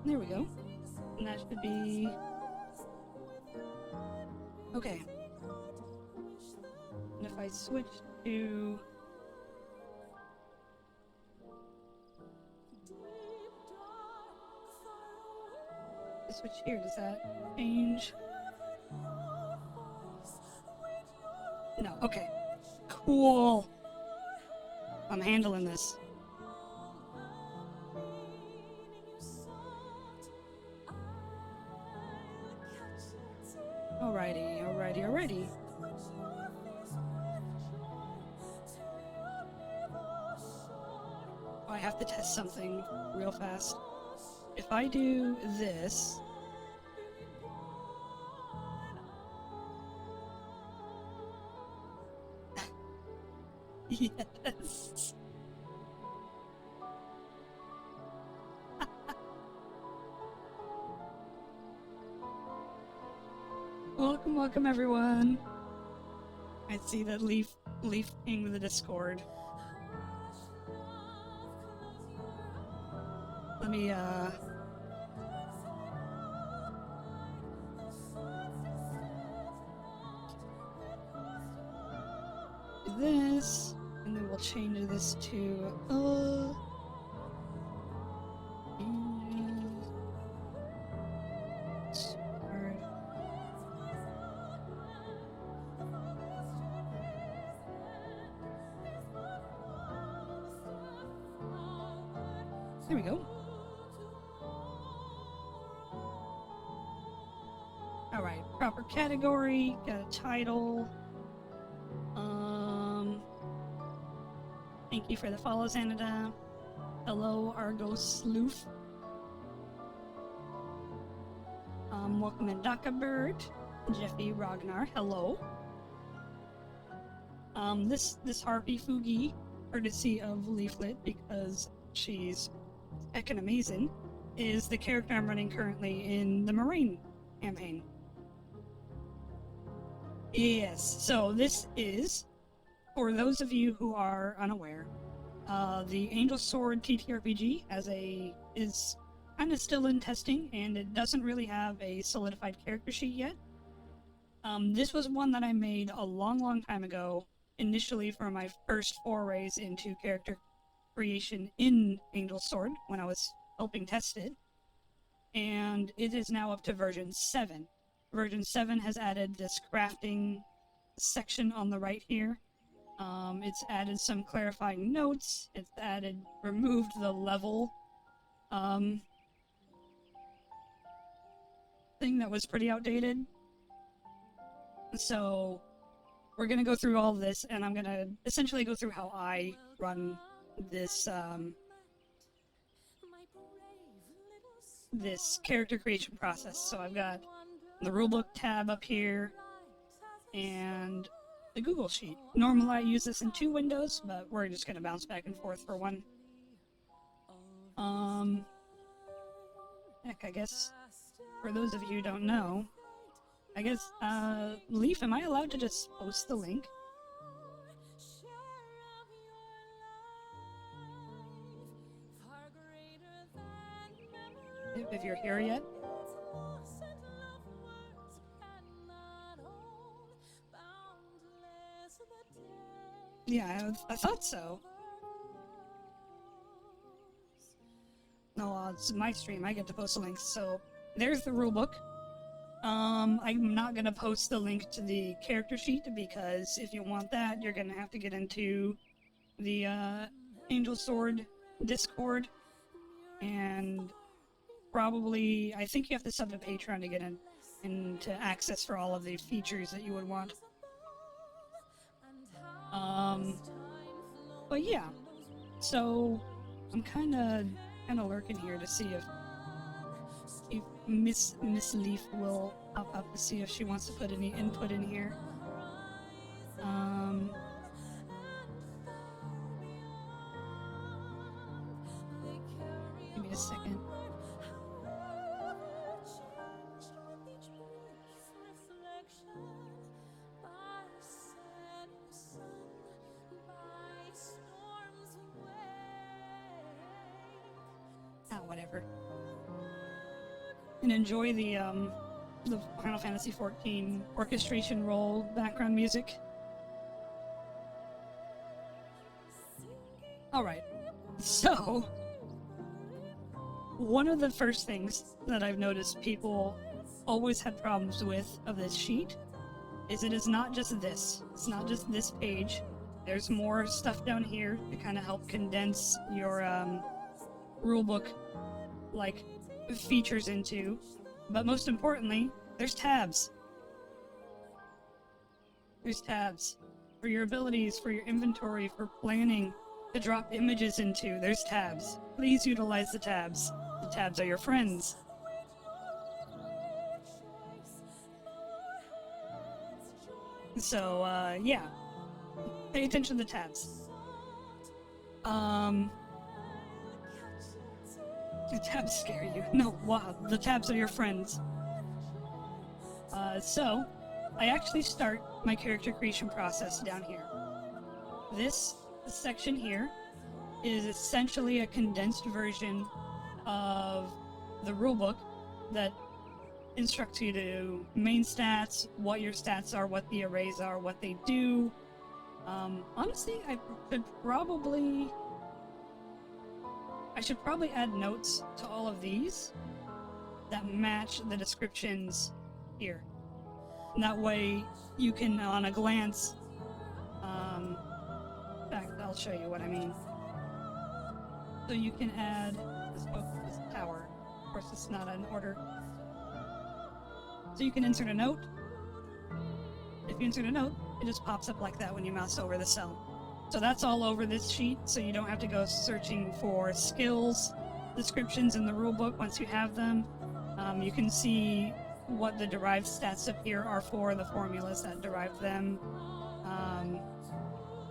There we go. And that should be... Okay. And if I switch to... switch here, does that change? No, okay. Cool. I'm handling this. Alrighty. Oh, I have to test something real fast. If I do this... Yes! Welcome everyone! I see that Leaf pinged the Discord. Let me, do this, and then we'll change this to, there we go. Alright, proper category, got a title. Thank you for the follow, Xanada. Hello, Argo Sleuth. Welcome in Dakabird. Jeffy Ragnar, hello. This Harpy Fugi, courtesy of Leaflet, because she's heckin' amazing, is the character I'm running currently in the Marine campaign. Yes, so this is, for those of you who are unaware, the Angel Sword TTRPG is kind of still in testing, and it doesn't really have a solidified character sheet yet. This was one that I made a long time ago, initially for my first forays into character creation in Angel Sword, when I was helping test it. And it is now up to version 7. Version 7 has added this crafting section on the right here. It's added some clarifying notes. It's removed the level thing that was pretty outdated. So we're gonna go through all of this, and I'm gonna essentially go through how I run this this character creation process. So I've got the rulebook tab up here and the Google Sheet. Normally I use this in 2 windows, but we're just gonna bounce back and forth for one. Heck, I guess for those of you who don't know, I guess, Leaf, am I allowed to just post the link? If you're here yet? Yeah, I thought so. No, it's my stream, I get to post the links, so there's the rulebook. I'm not gonna post the link to the character sheet, because if you want that, you're gonna have to get into the, Angel Sword Discord, and probably, I think you have to sub to Patreon to get into access for all of the features that you would want. But yeah, so I'm kinda lurking here to see if Miss Leaf will pop up to see if she wants to put any input in here. Give me a second. Whatever. and enjoy the Final Fantasy XIV orchestration roll background music. Alright, so one of the first things that I've noticed people always had problems with of this sheet is it is not just this. It's not just this page. There's more stuff down here to kind of help condense your rulebook like features into. But most importantly, there's tabs. There's tabs for your abilities, for your inventory, for planning, to drop images into. There's tabs. Please utilize the tabs. The tabs are your friends. So, yeah. Pay attention to the tabs. The tabs scare you. No, wow, the tabs are your friends. So, I actually start my character creation process down here. This section here is essentially a condensed version of the rulebook that instructs you to main stats, what your stats are, what the arrays are, what they do. Honestly, I should probably add notes to all of these that match the descriptions here. And that way you can, on a glance, in fact, I'll show you what I mean. So you can add this tower. Of course, it's not in order. So you can insert a note. If you insert a note, it just pops up like that when you mouse over the cell. So that's all over this sheet, so you don't have to go searching for skills descriptions in the rulebook once you have them. You can see what the derived stats up here are for, the formulas that derive them.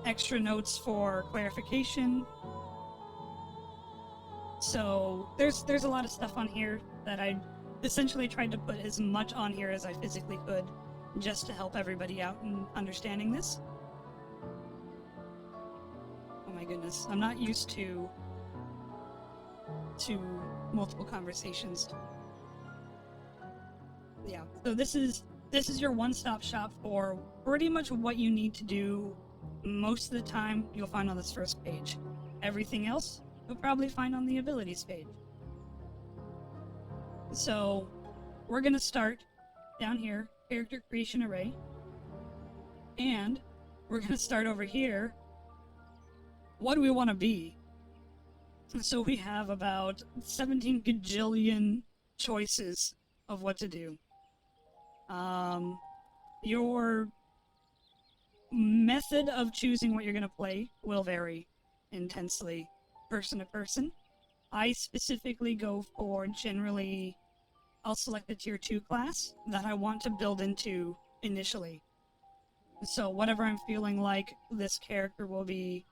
Extra notes for clarification. So there's a lot of stuff on here that I essentially tried to put as much on here as I physically could, just to help everybody out in understanding this. Oh my goodness, I'm not used to multiple conversations. Yeah, so this is your one-stop shop for pretty much what you need to do most of the time. You'll find on this first page. Everything else you'll probably find on the abilities page. So we're gonna start down here, character creation array, and we're gonna start over here. What do we want to be? So we have about 17 gajillion choices of what to do. Your method of choosing what you're going to play will vary intensely person to person. I specifically go for generally, I'll select a tier 2 class that I want to build into initially. So whatever I'm feeling like this character will be,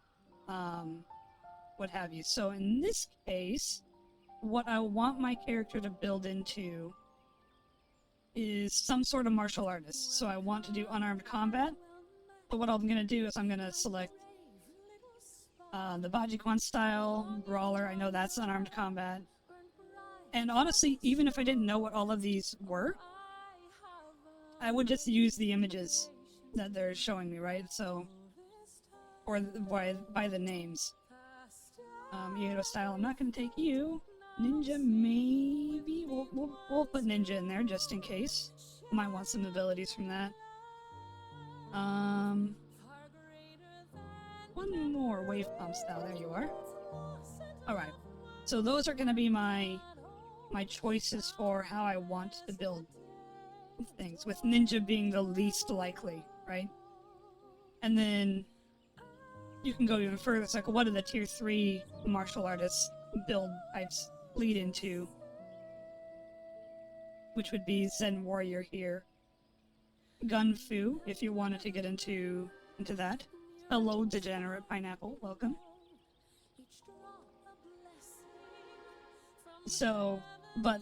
what have you. So in this case, what I want my character to build into is some sort of martial artist. So I want to do unarmed combat. But what I'm going to do is I'm going to select the Bajikwan style, brawler. I know that's unarmed combat. And honestly, even if I didn't know what all of these were, I would just use the images that they're showing me, right? So, or by the names. Yedo style, I'm not going to take you. Ninja, maybe? We'll put ninja in there just in case. Might want some abilities from that. One more wave pump style. There you are. Alright. So those are going to be my choices for how I want to build things, with ninja being the least likely, right? And then you can go even further. It's like, what do the tier 3 martial artists build types lead into? Which would be Zen Warrior here. Gun Fu, if you wanted to get into that. Hello, Degenerate Pineapple. Welcome. So, but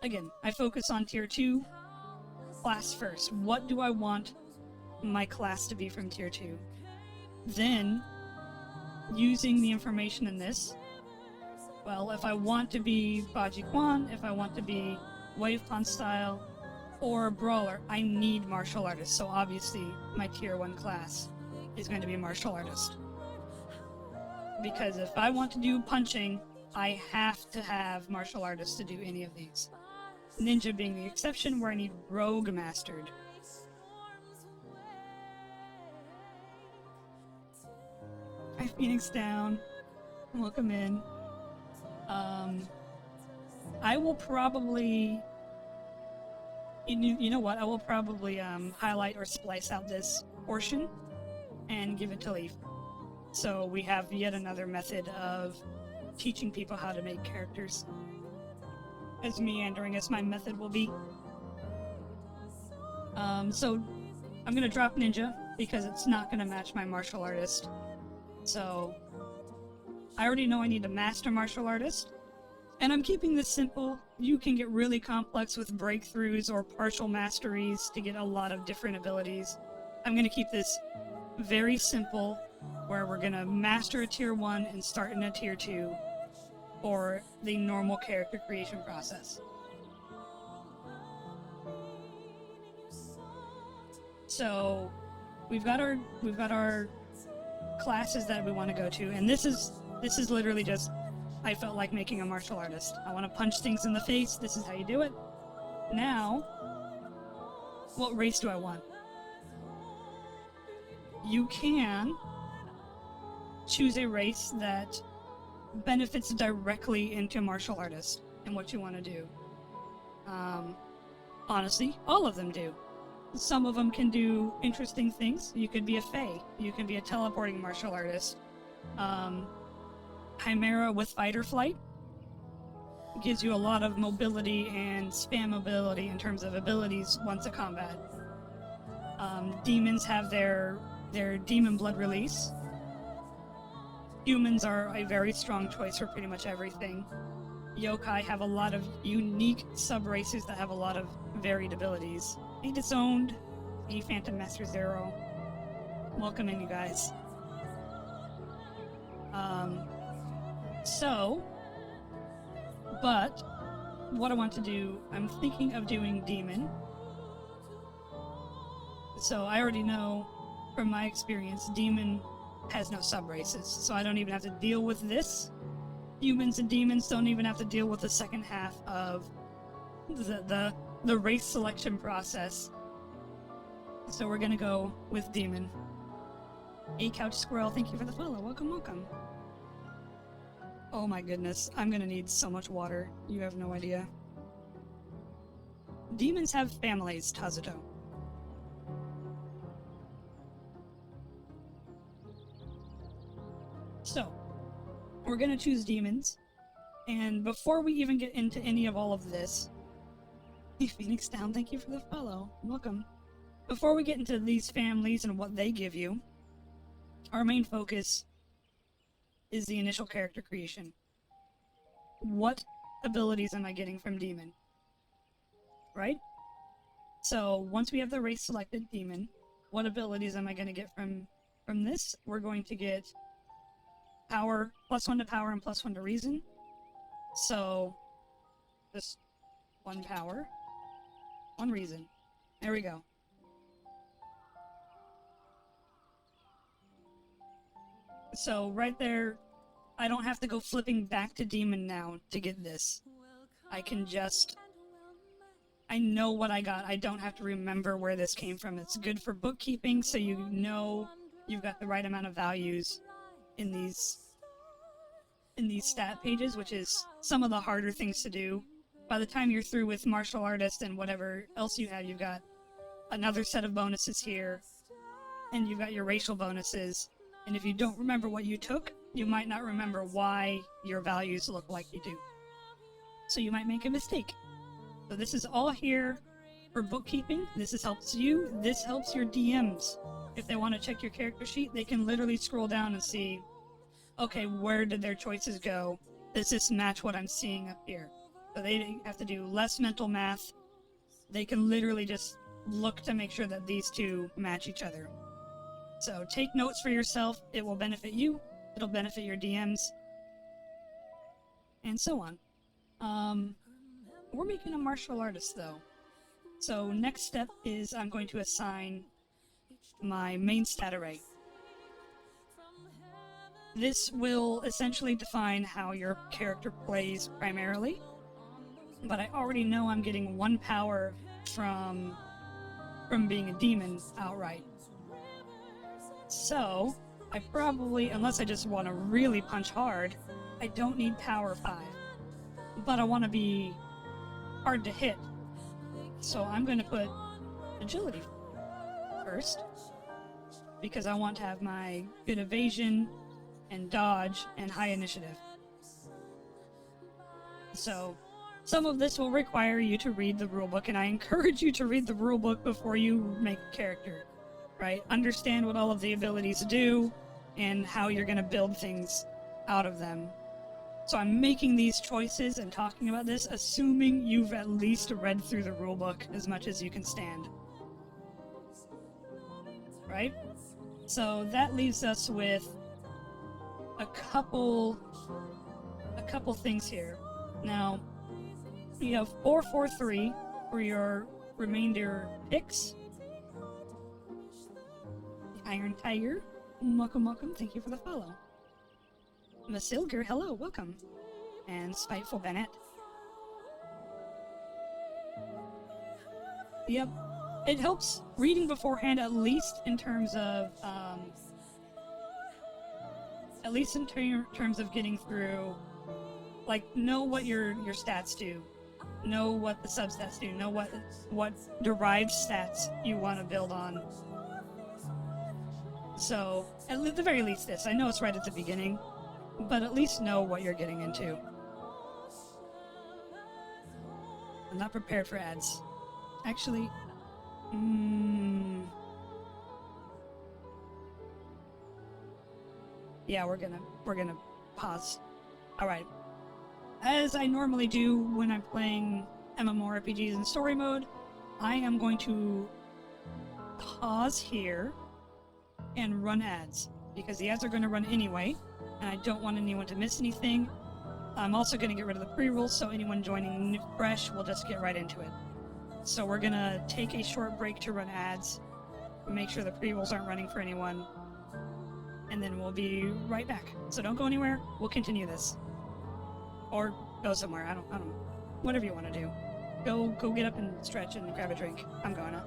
again, I focus on tier 2 class first. What do I want my class to be from tier 2? Then, using the information in this, well, if I want to be Bajikwan, if I want to be wave punch style, or brawler, I need martial artist. So obviously my tier 1 class is going to be martial artist. Because if I want to do punching, I have to have martial artists to do any of these. Ninja being the exception, where I need rogue mastered. Hi Phoenix down. Welcome in. I will probably... You know what? I will probably highlight or splice out this portion and give it to Leaf. So we have yet another method of teaching people how to make characters. As meandering as my method will be. So I'm gonna drop Ninja because it's not gonna match my martial artist. So I already know I need a master martial artist. And I'm keeping this simple. You can get really complex with breakthroughs or partial masteries to get a lot of different abilities. I'm gonna keep this very simple, where we're gonna master a tier 1 and start in a tier 2, or the normal character creation process. So we've got our classes that we want to go to, and this is literally just, I felt like making a martial artist. I want to punch things in the face. This is how you do it. Now, what race do I want? You can choose a race that benefits directly into martial artist and what you want to do. Honestly, all of them do. Some of them can do interesting things. You could be a fae. You can be a teleporting martial artist. Chimera with fight or flight gives you a lot of mobility and spammability in terms of abilities once a combat. Demons have their demon blood release. Humans are a very strong choice for pretty much everything. Yokai have a lot of unique sub-races that have a lot of varied abilities. Hey Disowned, hey Phantom Master Zero. Welcome in, you guys. But what I want to do, I'm thinking of doing Demon. So I already know from my experience, Demon has no sub-races, so I don't even have to deal with this. Humans and demons don't even have to deal with the second half of the race selection process. So we're gonna go with Demon. A Couch Squirrel, thank you for the follow. Welcome, welcome. Oh my goodness, I'm gonna need so much water. You have no idea. Demons have families, Tazuto. So, we're gonna choose demons, and before we even get into any of all of this, hey Phoenix Down, thank you for the follow. Welcome. Before we get into these families and what they give you, our main focus is the initial character creation. What abilities am I getting from Demon? Right? So, once we have the race selected Demon, what abilities am I going to get from this? We're going to get power, +1 to power and +1 to reason. So, just 1 power, 1 reason. There we go. So, right there, I don't have to go flipping back to Demon now to get this. I can just... I know what I got. I don't have to remember where this came from. It's good for bookkeeping, so you know you've got the right amount of values in these stat pages, which is some of the harder things to do. By the time you're through with martial artist and whatever else you have, you've got another set of bonuses here, and you've got your racial bonuses. And if you don't remember what you took, you might not remember why your values look like you do. So you might make a mistake. So this is all here for bookkeeping. This helps you. This helps your DMs. If they want to check your character sheet, they can literally scroll down and see, okay, where did their choices go? Does this match what I'm seeing up here? So they have to do less mental math. They can literally just look to make sure that these two match each other. So take notes for yourself. It will benefit you. It'll benefit your DMs. And so on. we're making a martial artist, though. So next step is I'm going to assign my main stat array. This will essentially define how your character plays primarily, but I already know I'm getting 1 power from being a demon outright. So, I probably, unless I just want to really punch hard, I don't need power 5. But I want to be hard to hit. So I'm going to put agility first, because I want to have my good evasion and dodge and high initiative. So some of this will require you to read the rulebook, and I encourage you to read the rulebook before you make a character, right? Understand what all of the abilities do and how you're going to build things out of them. So I'm making these choices and talking about this, assuming you've at least read through the rulebook as much as you can stand. Right? So that leaves us with a couple things here. Now, you have 443 for your remainder picks. The Iron Tiger, welcome, thank you for the follow. Vasilger, hello, welcome. And Spiteful Bennett. Yep, it helps reading beforehand, at least in terms of getting through. Like, know what your stats do, know what the substats do, know what derived stats you want to build on. So, at the very least this. I know it's right at the beginning, but at least know what you're getting into. I'm not prepared for ads. Actually, yeah, we're gonna pause. Alright. As I normally do when I'm playing MMORPGs in story mode, I am going to pause here and run ads, because the ads are going to run anyway, and I don't want anyone to miss anything. I'm also going to get rid of the pre-rolls, so anyone joining fresh will just get right into it. So we're going to take a short break to run ads, make sure the pre-rolls aren't running for anyone, and then we'll be right back. So don't go anywhere, we'll continue this. Or go somewhere, I don't whatever you want to do. Go get up and stretch and grab a drink. I'm going to.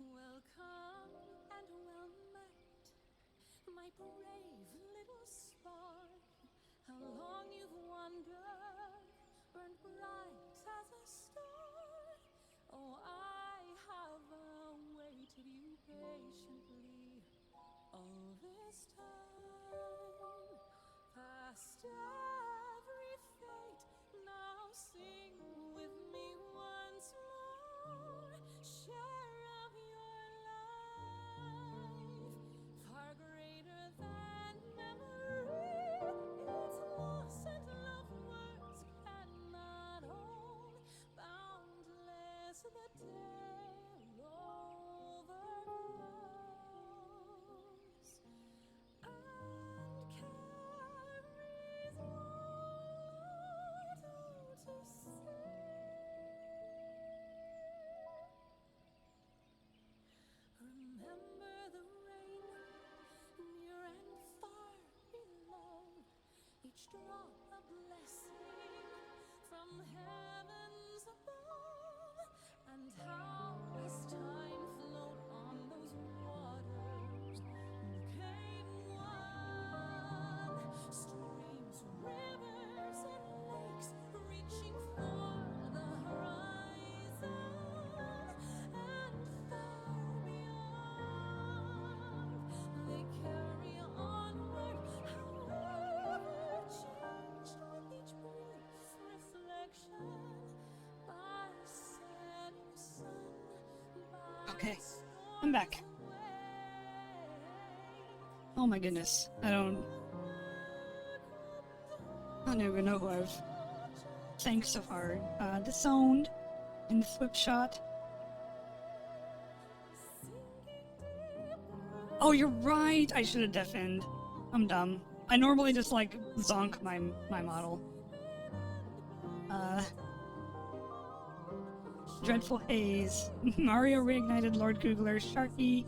Welcome and well met, my brave little spark. How long you've wandered, burned bright as a star. Oh, I have awaited you patiently all this time. Past every fate, now sing with me once more. Share of your life, far greater than memory. It's Okay, I'm back. Oh my goodness, I don't even know who I've thanked so far. Disowned and Flip Shot. Oh, you're right! I should have deafened. I'm dumb. I normally just, like, zonk my model. Dreadful Haze, Mario Reignited, Lord Googler, Sharky,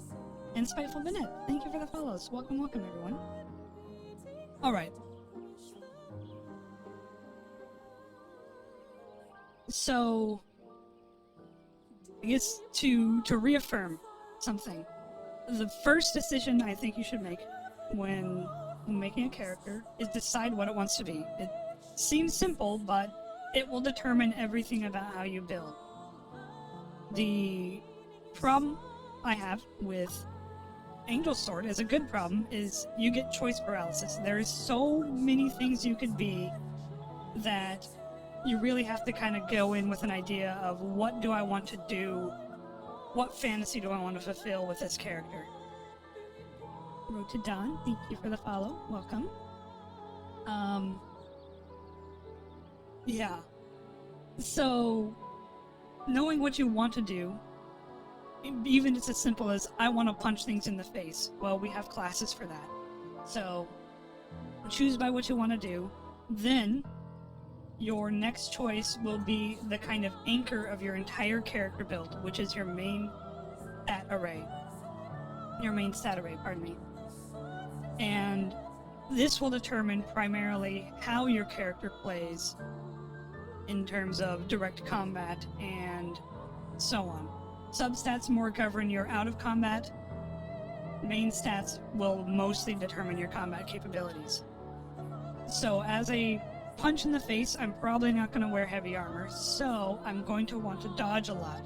and Spiteful Bennett. Thank you for the follows. Welcome, welcome, everyone. Alright. So, I guess to reaffirm something, the first decision I think you should make when making a character is decide what it wants to be. It seems simple, but it will determine everything about how you build. The problem I have with Angel Sword as a good problem is you get choice paralysis. There is so many things you could be that you really have to kind of go in with an idea of what do I want to do, what fantasy do I want to fulfill with this character. Road to Dawn, thank you for the follow. Welcome. Yeah. So, knowing what you want to do, even it's as simple as, I want to punch things in the face. Well, we have classes for that. So, choose by what you want to do. Then, your next choice will be the kind of anchor of your entire character build, which is your main stat array. Your main stat array, pardon me. And this will determine primarily how your character plays in terms of direct combat and so on. Substats more govern your out of combat. Main stats will mostly determine your combat capabilities. So as a punch in the face, I'm probably not going to wear heavy armor, so I'm going to want to dodge a lot.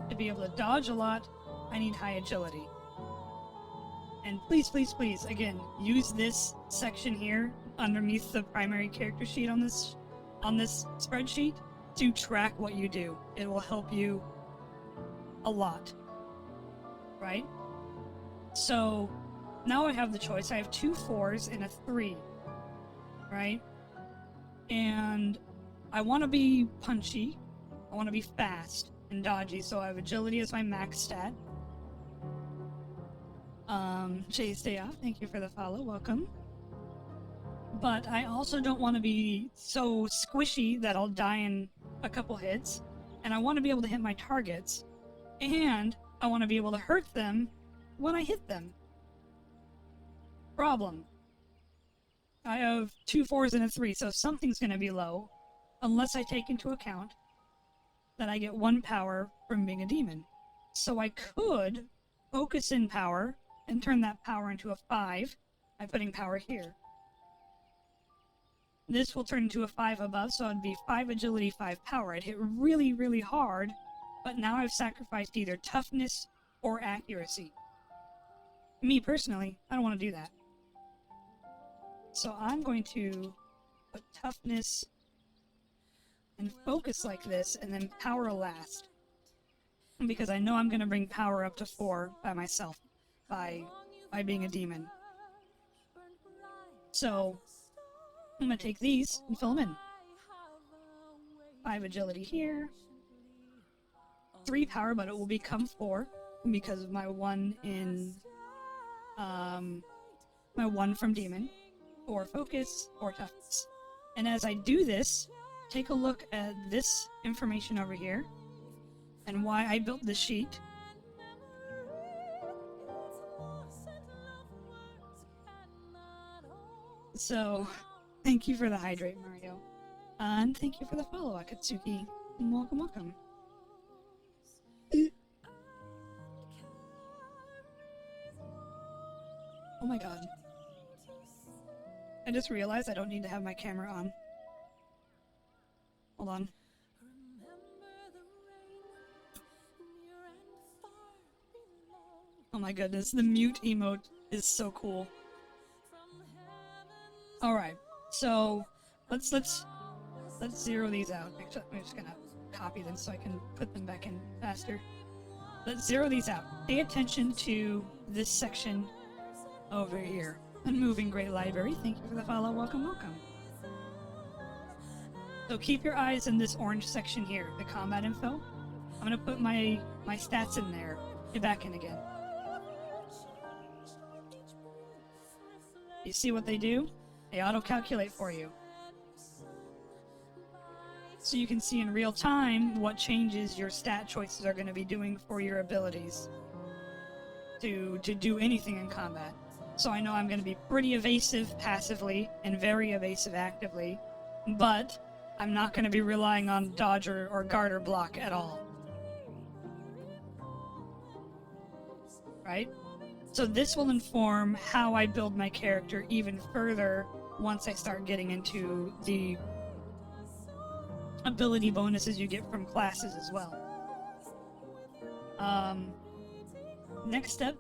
To be able to dodge a lot, I need high agility. And please, please, please, again, use this section here underneath the primary character sheet on this spreadsheet to track what you do. It will help you a lot, right? So now I have the choice. I have 2 4s and a 3, right? And I want to be punchy, I want to be fast and dodgy, so I have agility as my max stat. Jay Stay Off, thank you for the follow, welcome. But I also don't want to be so squishy that I'll die in a couple hits, and I want to be able to hit my targets, and I want to be able to hurt them when I hit them. Problem. I have 2 4s and a 3, so something's going to be low, unless I take into account that I get 1 power from being a demon. So I could focus in power and turn that power into a 5 by putting power here. This will turn into a 5 above, so it'd be 5 agility, 5 power. I'd hit really, really hard, but now I've sacrificed either toughness or accuracy. Me, personally, I don't want to do that. So I'm going to put toughness and focus like this, and then power last. Because I know I'm going to bring power up to 4 by myself, by being a demon. So, I'm going to take these and fill them in. 5 agility here. 3 power, but it will become 4 because of my 1 in, my 1 from demon. Or focus, or toughness. And as I do this, take a look at this information over here, and why I built this sheet. So, thank you for the hydrate, Mario. And thank you for the follow, Akatsuki. And welcome, welcome. Oh my god. I just realized I don't need to have my camera on. Hold on. Oh my goodness, the mute emote is so cool. Alright, so let's zero these out. Actually, I'm just gonna copy them so I can put them back in faster. let's zero these out. Pay attention to this section over here. Unmoving Great Library, thank you for the follow, welcome, welcome. So keep your eyes in this orange section here, the combat info. I'm gonna put my stats in there. Get back in again. You see what they do? They auto-calculate for you. So you can see in real time what changes your stat choices are going to be doing for your abilities to do anything in combat. So I know I'm going to be pretty evasive passively and very evasive actively, but I'm not going to be relying on dodge or guard or block at all. Right? So this will inform how I build my character even further once I start getting into the ability bonuses you get from classes as well. Next step,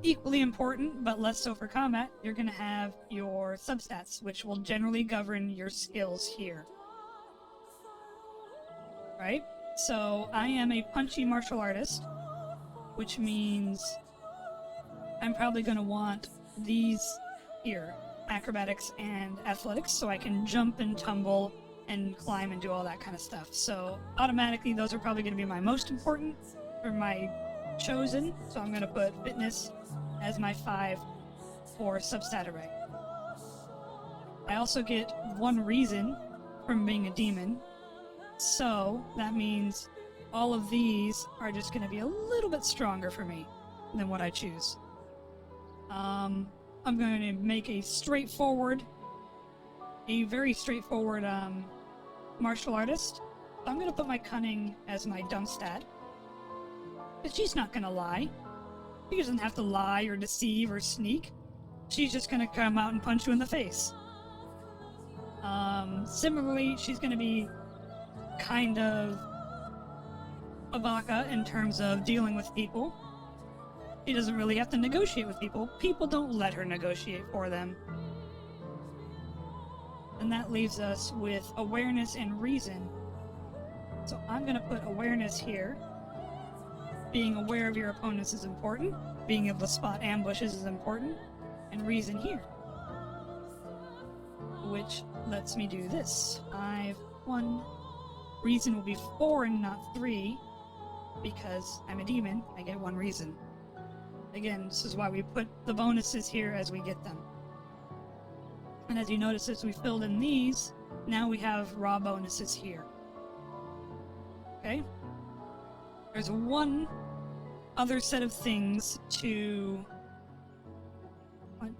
equally important, but less so for combat, you're going to have your substats, which will generally govern your skills here. Right? So I am a punchy martial artist, which means I'm probably going to want these here, acrobatics and athletics, so I can jump and tumble and climb and do all that kind of stuff. So automatically those are probably going to be my most important for my chosen, so I'm going to put fitness as my 5 for substat array. I also get 1 reason from being a demon, so that means all of these are just going to be a little bit stronger for me than what I choose. I'm going to make a very straightforward martial artist. I'm going to put my cunning as my dumb stat, because she's not going to lie. She doesn't have to lie or deceive or sneak. She's just going to come out and punch you in the face. Similarly, she's going to be kind of a baka in terms of dealing with people. She doesn't really have to negotiate with people. People don't let her negotiate for them. And that leaves us with awareness and reason. So I'm going to put awareness here. Being aware of your opponents is important. Being able to spot ambushes is important. And reason here. Which lets me do this. 5, 1. Reason will be 4 and not 3. Because I'm a demon, I get 1 reason. Again, this is why we put the bonuses here as we get them. And as you notice, as we filled in these, now we have raw bonuses here. Okay? There's 1 other set of things to... What?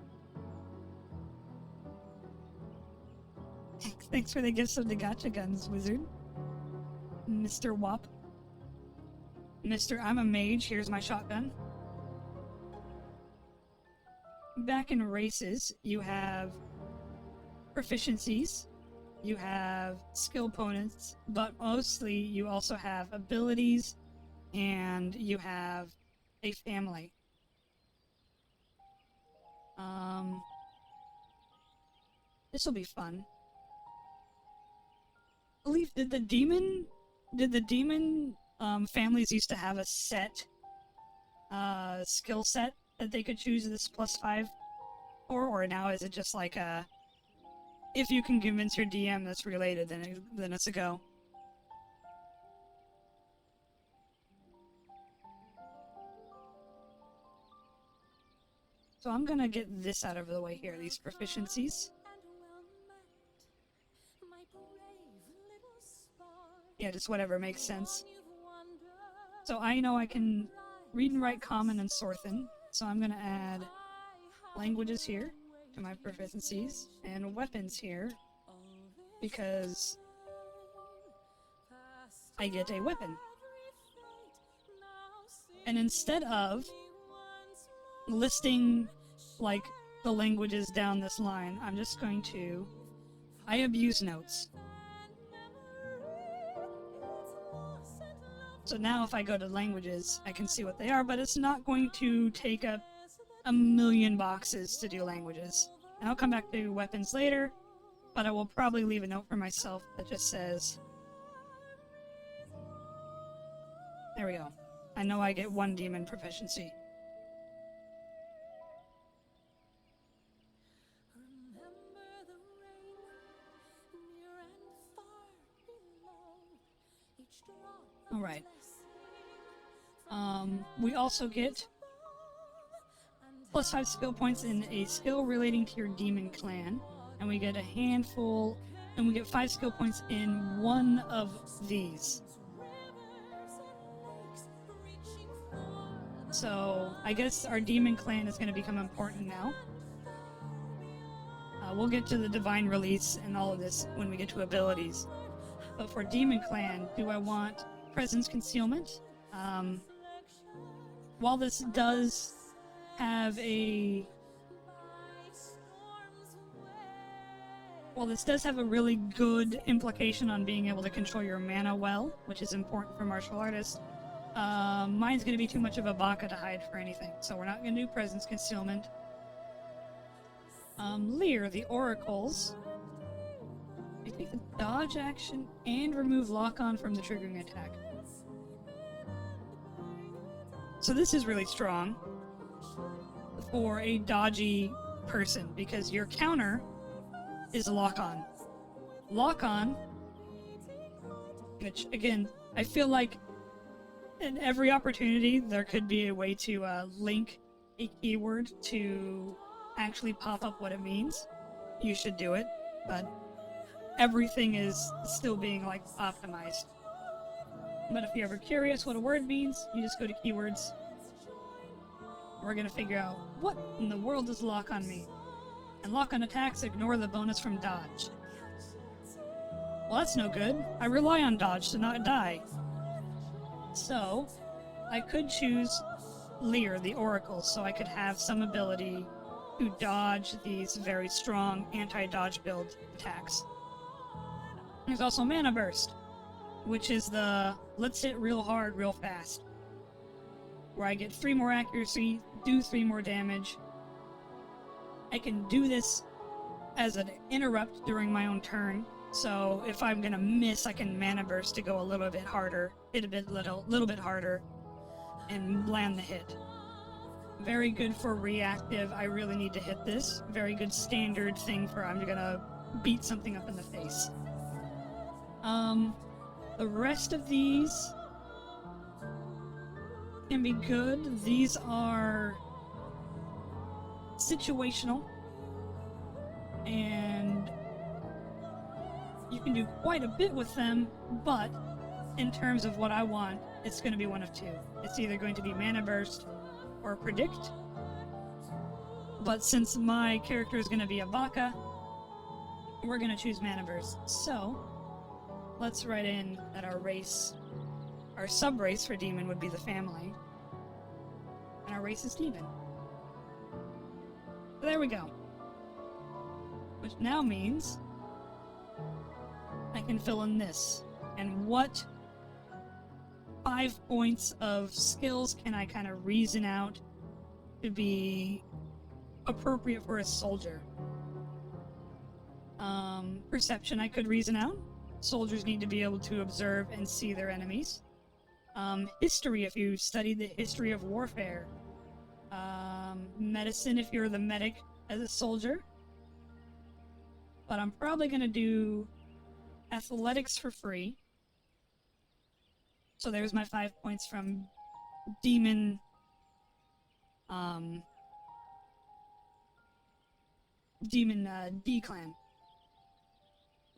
Thanks for the gifts of the gotcha guns, wizard. Mr. Wop. Mr. I'm a mage, here's my shotgun. Back in races, you have proficiencies, you have skill opponents, but mostly you also have abilities, and you have a family. This will be fun. I believe, did the demon families used to have a set skill set that they could choose this +5 for, or now is it just like a, if you can convince your DM that's related, then it's a go? So I'm gonna get this out of the way here, these proficiencies. Yeah, just whatever makes sense. So I know I can read and write Common and Sorthan, so I'm gonna add languages here to my proficiencies, and weapons here, because I get a weapon. And instead of listing, like, the languages down this line, I'm just going to... I abuse notes. So now if I go to languages, I can see what they are, but it's not going to take up a million boxes to do languages. And I'll come back to weapons later, but I will probably leave a note for myself that just says... There we go. I know I get 1 demon proficiency. Remember the rain, near and far below. Each drop of Alright. blessing We also get plus 5 skill points in a skill relating to your demon clan, and we get a handful, and we get 5 skill points in one of these. So I guess our demon clan is going to become important now. We'll get to the divine release and all of this when we get to abilities. But for demon clan, do I want presence concealment? While this does have a really good implication on being able to control your mana well, which is important for martial artists, mine's going to be too much of a baka to hide for anything, so we're not going to do presence concealment. Lear, the oracles. I take the dodge action and remove lock-on from the triggering attack. So this is really strong for a dodgy person, because your counter is lock-on. Lock-on, which, again, I feel like in every opportunity there could be a way to link a keyword to actually pop up what it means. You should do it, but everything is still being, like, optimized. But if you're ever curious what a word means, you just go to keywords. We're gonna figure out what in the world does lock-on mean. And lock-on attacks ignore the bonus from dodge. Well, that's no good. I rely on dodge to not die. So, I could choose Lear, the oracle, so I could have some ability to dodge these very strong anti-dodge build attacks. There's also Mana Burst, which is the let's hit real hard, real fast, where I get 3 more accuracy, do 3 more damage. I can do this as an interrupt during my own turn, so if I'm gonna miss, I can Mana Burst to go a little bit harder, hit a little bit harder, and land the hit. Very good for reactive, I really need to hit this. Very good standard thing for I'm gonna beat something up in the face. The rest of these can be good. These are situational, and you can do quite a bit with them, but in terms of what I want, it's going to be one of 2. It's either going to be Mana Burst or Predict, but since my character is going to be a baka, we're going to choose Mana Burst. So, let's write in that our sub-race for Demon would be the family, and our race is Demon. So there we go. Which now means I can fill in this. And what 5 points of skills can I kind of reason out to be appropriate for a soldier? Perception I could reason out. Soldiers need to be able to observe and see their enemies. History, if you study the history of warfare. Medicine, if you're the medic as a soldier. But I'm probably going to do athletics for free. So there's my 5 points from Demon. Demon D-Clan.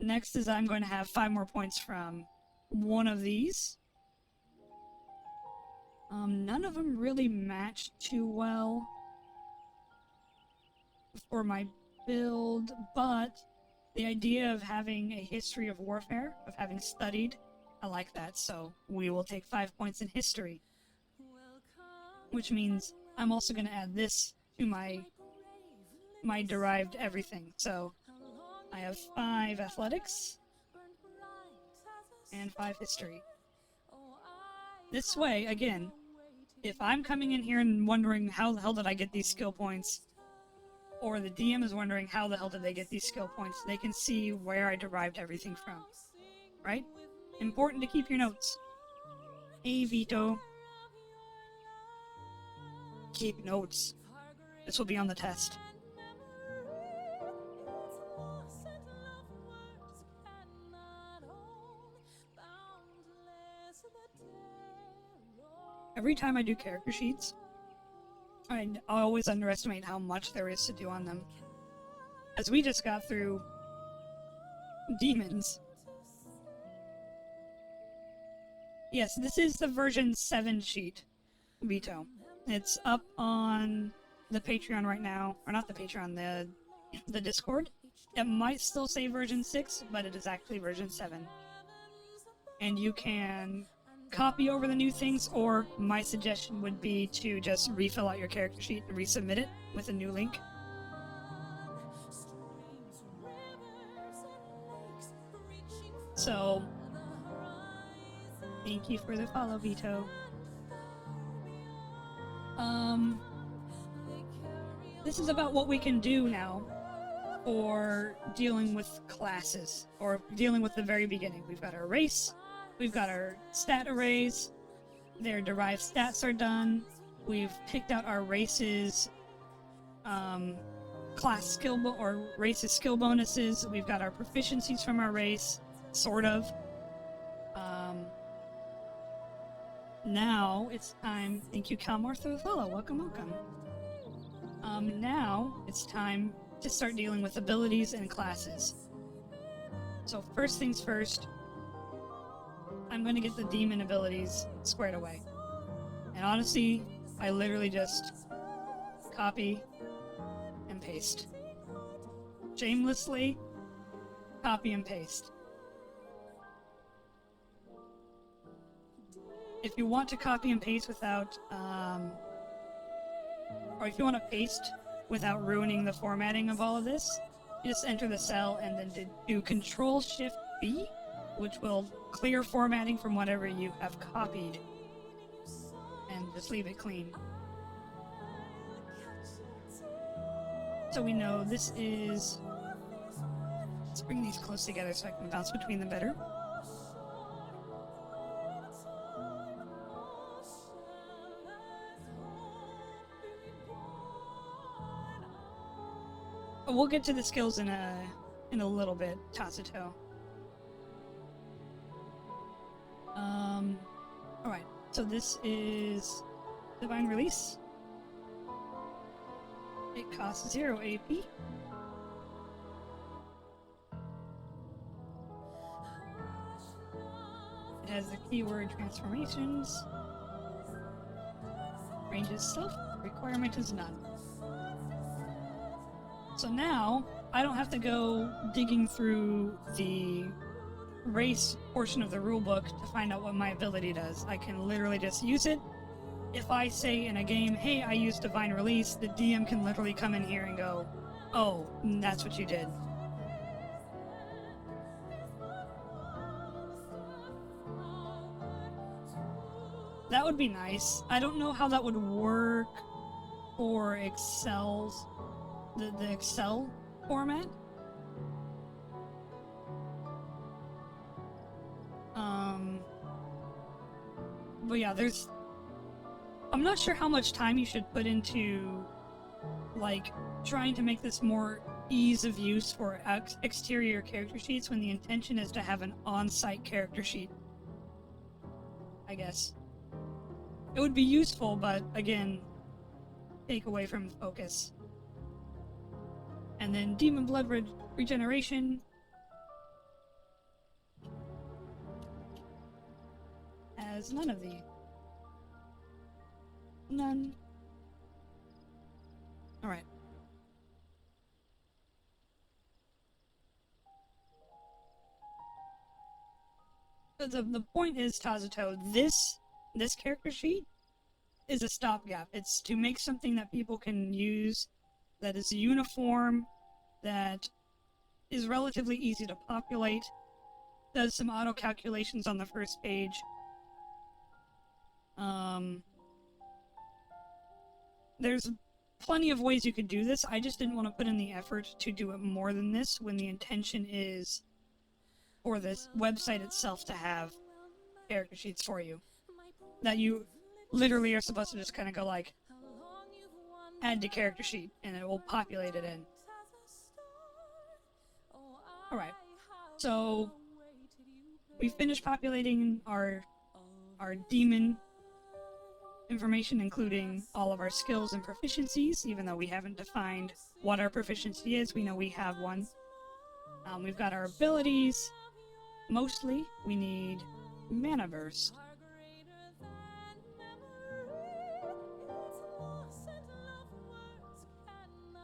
Next is I'm going to have 5 more points from one of these. None of them really match too well for my build, but the idea of having a history of warfare, of having studied, I like that, so we will take 5 points in history. Which means I'm also going to add this to my derived everything. So I have 5 athletics and 5 history. This way, again, if I'm coming in here and wondering how the hell did I get these skill points, or the DM is wondering how the hell did they get these skill points, they can see where I derived everything from. Right? Important to keep your notes. Hey, Vito. keep notes. This will be on the test. Every time I do character sheets, I always underestimate how much there is to do on them. As we just got through demons. Yes, this is the version 7 sheet, Vito. It's up on the Patreon right now, or not the Patreon, the Discord. It might still say version 6, but it is actually version 7. And you can copy over the new things, or my suggestion would be to just refill out your character sheet and resubmit it with a new link. So, thank you for the follow, Vito. This is about what we can do now for dealing with classes, or dealing with the very beginning. We've got our race, we've got our stat arrays, their derived stats are done, we've picked out our race's class skill or race's skill bonuses, we've got our proficiencies from our race, sort of. Now it's time. Thank you, Calmar, for the follow. Welcome, welcome. Now it's time to start dealing with abilities and classes. So first things first, I'm going to get the demon abilities squared away. And honestly, I literally just copy and paste. Shamelessly, copy and paste. If you want to copy and paste without, or if you want to paste without ruining the formatting of all of this, you just enter the cell and then do Control-Shift-B, which will clear formatting from whatever you have copied, and just leave it clean. So we know this is... Let's bring these close together so I can bounce between them better. We'll get to the skills in a little bit, Tatsuto. Alright, so this is Divine Release. It costs 0 AP. It has the keyword transformations. Range is self, requirement is none. So now, I don't have to go digging through the race portion of the rulebook to find out what my ability does. I can literally just use it. If I say in a game, hey, I used Divine Release, the DM can literally come in here and go, oh, that's what you did. That would be nice. I don't know how that would work for Excel's the Excel format. But yeah, I'm not sure how much time you should put into, like, trying to make this more ease of use for exterior character sheets when the intention is to have an on-site character sheet. I guess. It would be useful, but again, take away from focus. And then Demon Blood Regeneration has none of these. None. Alright. The point is, Tazuto, this character sheet is a stopgap. It's to make something that people can use that is uniform, that is relatively easy to populate, does some auto calculations on the first page. There's plenty of ways you could do this. I just didn't want to put in the effort to do it more than this when the intention is for this website itself to have character sheets for you. That you literally are supposed to just kind of go like, add to character sheet, and it will populate it in. Alright, so we finished populating our demon information, including all of our skills and proficiencies. Even though we haven't defined what our proficiency is, we know we have one. We've got our abilities. Mostly, we need mana burst,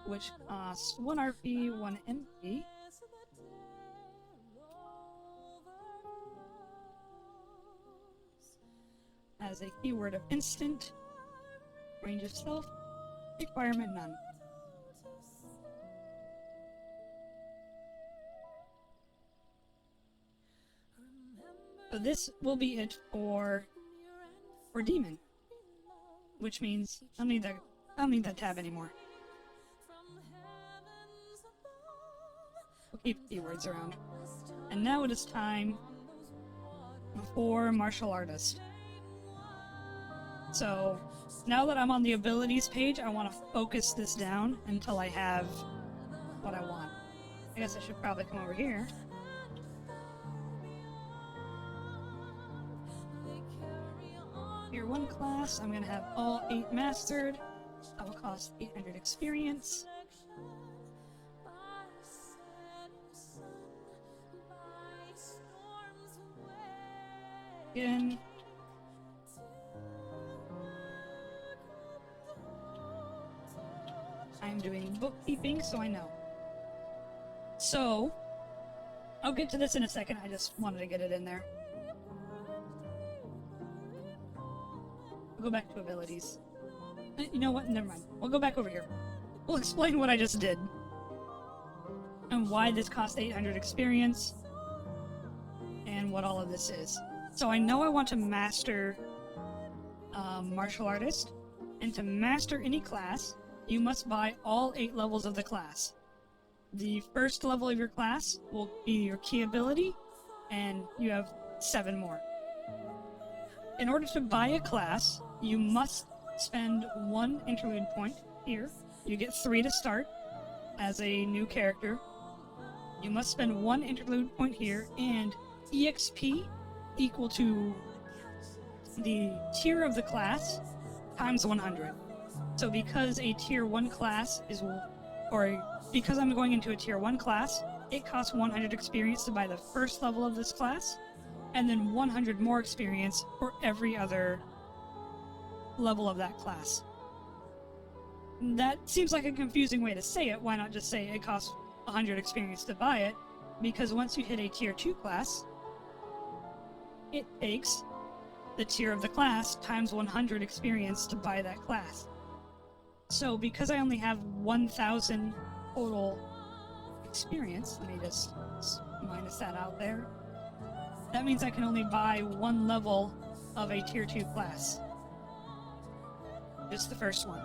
which costs 1 RP, 1 MP. As a keyword of instant, range of self, requirement none. So this will be it for demon, which means I don't need that tab anymore. We'll keep keywords around. And now it is time for martial artist. So now that I'm on the abilities page, I want to focus this down until I have what I want. I guess I should probably come over here. Tier 1 class, I'm going to have all 8 mastered. That will cost 800 experience. Again. I'm doing bookkeeping, so I know. So, I'll get to this in a second, I just wanted to get it in there. We'll go back to abilities. You know what? Never mind. We'll go back over here. We'll explain what I just did. And why this cost 800 experience. And what all of this is. So I know I want to master martial artist. And to master any class, you must buy all 8 levels of the class. The first level of your class will be your key ability. And you have 7 more. In order to buy a class, you must spend 1 interlude point here. You get 3 to start as a new character. You must spend 1 interlude point here, and EXP equal to the tier of the class times 100. So because a tier 1 class is, or because I'm going into a tier 1 class, it costs 100 experience to buy the first level of this class, and then 100 more experience for every other level of that class. That seems like a confusing way to say it. Why not just say it costs 100 experience to buy it? Because once you hit a tier 2 class, it takes the tier of the class times 100 experience to buy that class. So because I only have 1,000 total experience, let me just minus that out there. That means I can only buy 1 level of a tier 2 class. Just the first one.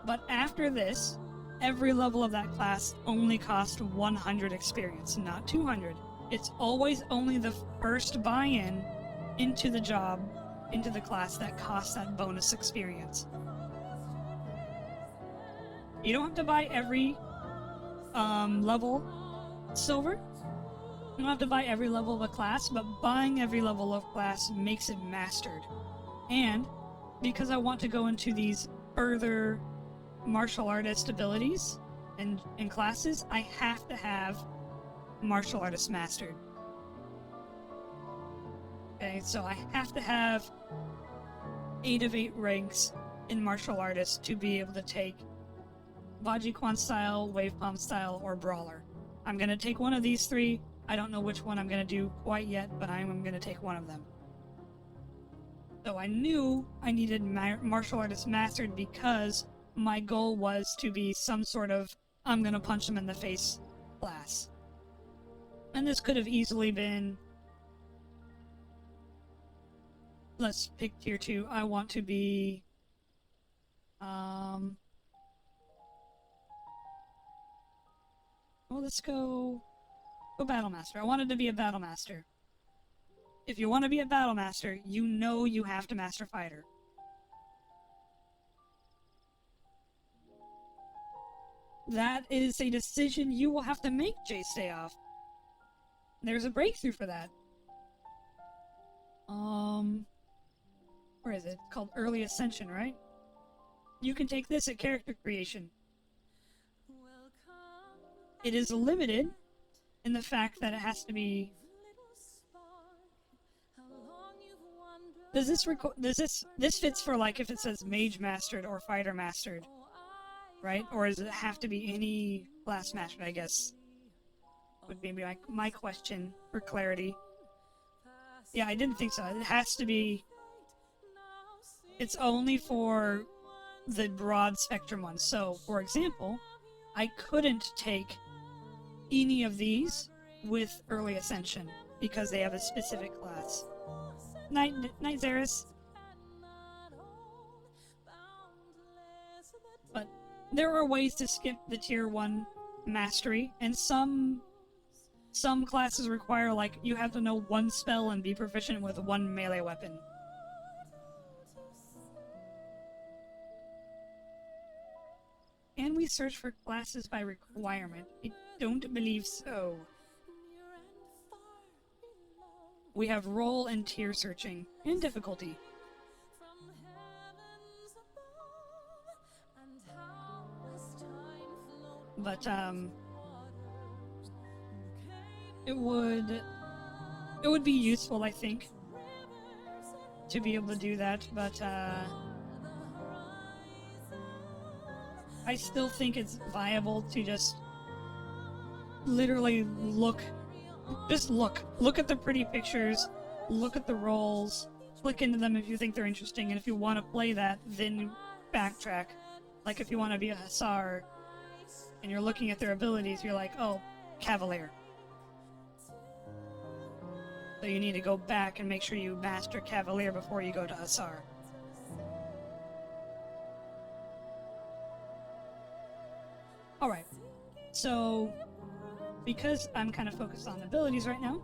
But after this, every level of that class only costs 100 experience, not 200. It's always only the first buy-in into the job, into the class, that costs that bonus experience. You don't have to buy every level silver. You don't have to buy every level of a class, but buying every level of class makes it mastered. And because I want to go into these further martial artist abilities and classes, I have to have martial artist mastered. Okay, so I have to have 8 of 8 ranks in martial artist to be able to take Bajiquan style, wave palm style, or brawler. I'm going to take one of these 3. I don't know which one I'm going to do quite yet, but I'm going to take one of them. So I knew I needed martial artist mastered because my goal was to be some sort of I'm going to punch him in the face class. And this could have easily been, let's pick tier 2. I want to be well, let's go Battle Master. I wanted to be a Battle Master. If you want to be a Battle Master, you know you have to master Fighter. that is a decision you will have to make, Jay Stay Off. There's a breakthrough for that. Where is it? It's called Early Ascension, right? You can take this at character creation. It is limited in the fact that it has to be. Does this fits for like if it says Mage Mastered or Fighter Mastered, right? Or does it have to be any class mastered? I guess would be my question for clarity. Yeah, I didn't think so. It has to be. It's only for the broad spectrum ones. So, for example, I couldn't take any of these with Early Ascension because they have a specific class. Night Xeris. But there are ways to skip the tier 1 mastery, and some classes require, like, you have to know one spell and be proficient with one melee weapon. Can we search for classes by requirement? I don't believe so. We have role and tier searching, and difficulty. But, it would be useful, I think, to be able to do that, but, I still think it's viable to just literally look at the pretty pictures, look at the roles, click into them if you think they're interesting, and if you want to play that, then backtrack. Like if you want to be a Hussar, and you're looking at their abilities, you're like, oh, Cavalier. So you need to go back and make sure you master Cavalier before you go to Hussar. Alright, so because I'm kind of focused on abilities right now,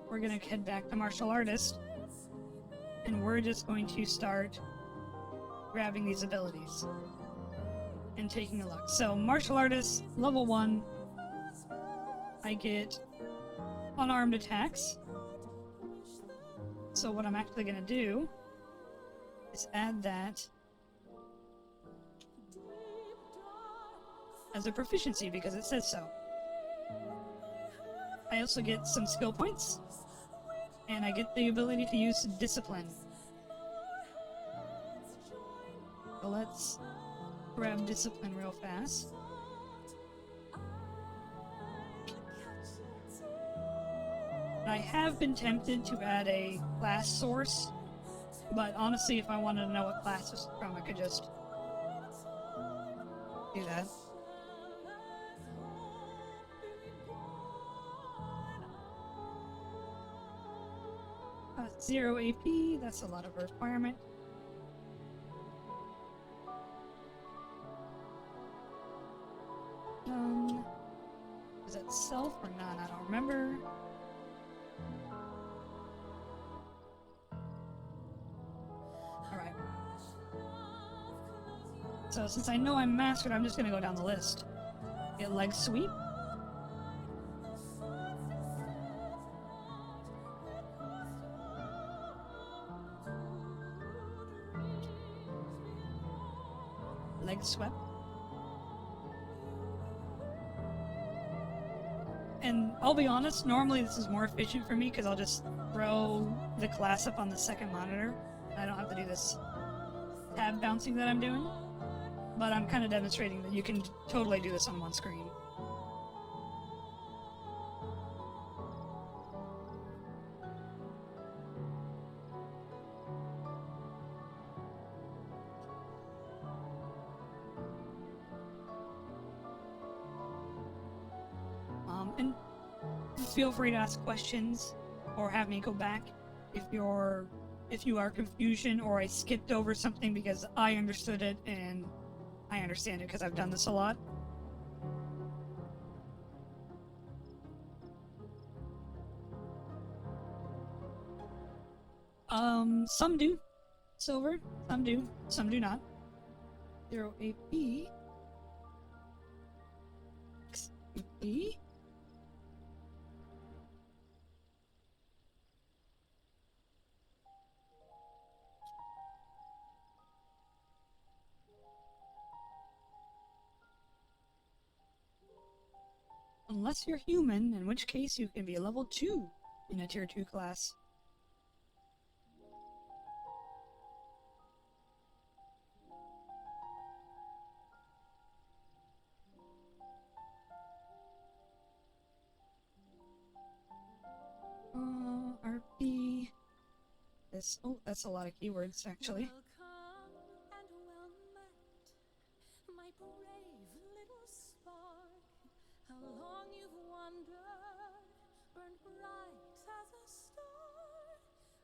we're going to head back to Martial Artist, and we're just going to start grabbing these abilities and taking a look. So, Martial Artist, level 1, I get unarmed attacks. So what I'm actually going to do is add that as a proficiency because it says so. I also get some skill points, and I get the ability to use Discipline. So let's grab Discipline real fast. I have been tempted to add a class source, but honestly, if I wanted to know what class it's from, I could just do that. 0 AP, that's a lot of requirement. Is that self or none? I don't remember. Alright. So since I know I'm mastered, I'm just gonna go down the list. Get leg sweep. Leg swept. And I'll be honest, normally this is more efficient for me because I'll just throw the class up on the second monitor. I don't have to do this tab bouncing that I'm doing. But I'm kind of demonstrating that you can totally do this on one screen. And feel free to ask questions or have me go back if you are confusion or I skipped over something because I understood it and I understand it because I've done this a lot. Some do. Silver. Some do. Some do not. 0 AP. E. Unless you're human, in which case you can be a level 2 in a tier 2 class. RP. This. Oh, that's a lot of keywords, actually. Welcome and well met, my brave little spark. How long you've wandered, burned bright as a star.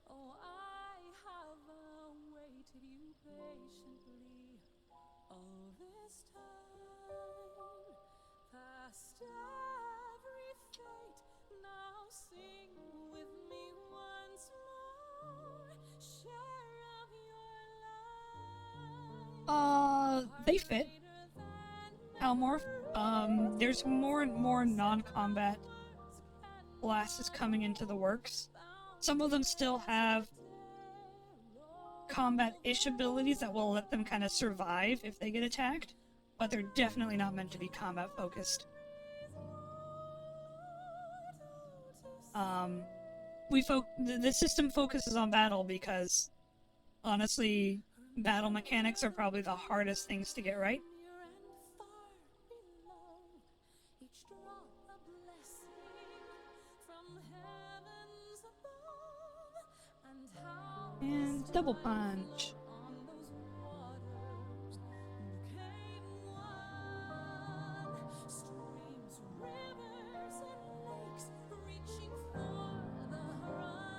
Oh, I have awaited you patiently all this time. Past every fate, now sing with me once more. Share of your life. They fit. Almorph. There's more and more non-combat classes coming into the works. Some of them still have combat-ish abilities that will let them kind of survive if they get attacked, but they're definitely not meant to be combat-focused. The system focuses on battle because, honestly, battle mechanics are probably the hardest things to get right. And double punch.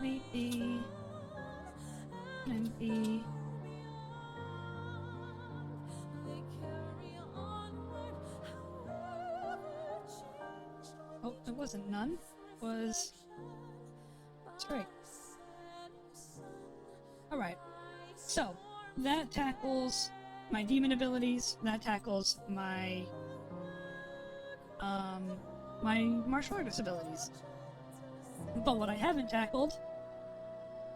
Maybe. Maybe. Oh, it wasn't none. It was. That's right. Alright. So, that tackles my demon abilities. That tackles my. My martial artist abilities. But what I haven't tackled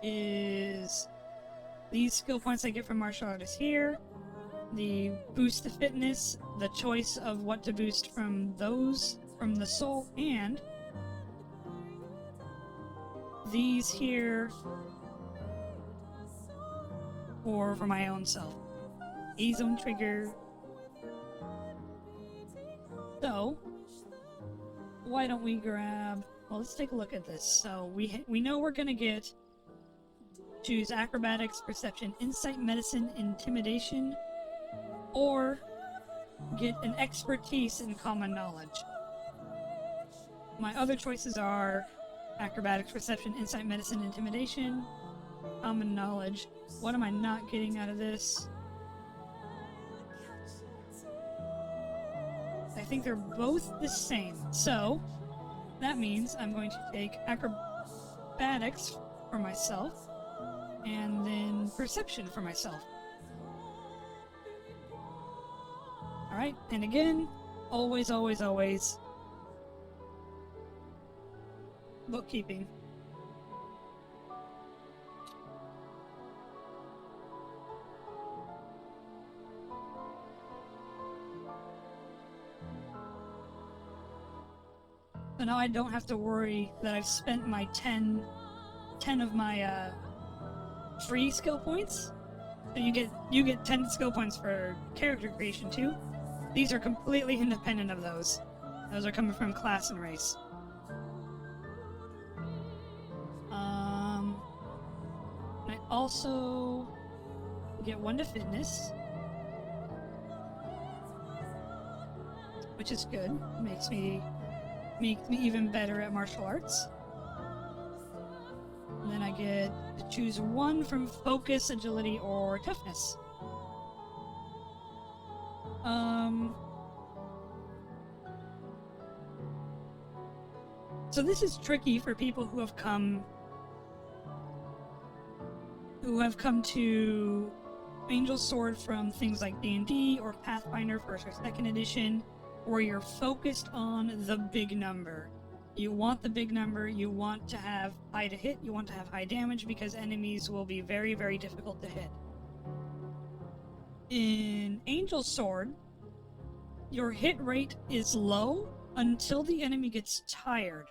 is these skill points I get from martial artists here, the boost to fitness, the choice of what to boost from those, from the soul, and these here for my own self. E-zone trigger. So, why don't we grab... Well, let's take a look at this. So, we know we're gonna choose acrobatics, perception, insight, medicine, intimidation, or get an expertise in common knowledge. My other choices are acrobatics, perception, insight, medicine, intimidation, common knowledge. What am I not getting out of this? I think they're both the same. So, that means I'm going to take acrobatics for myself, and then perception for myself. Alright, and again, always, bookkeeping. So now I don't have to worry that I've spent my 10 of my free skill points. So you get 10 skill points for character creation too. These are completely independent of those. Those are coming from class and race. I also get 1 to fitness, which is good. Makes me even better at martial arts. And then I get to choose 1 from focus, agility, or toughness. So this is tricky for people who have come to Angel's Sword from things like D&D or Pathfinder 1st or 2nd edition. where you're focused on the big number. You want the big number, you want to have high to hit, you want to have high damage, because enemies will be very, very difficult to hit. In Angel Sword, your hit rate is low until the enemy gets tired.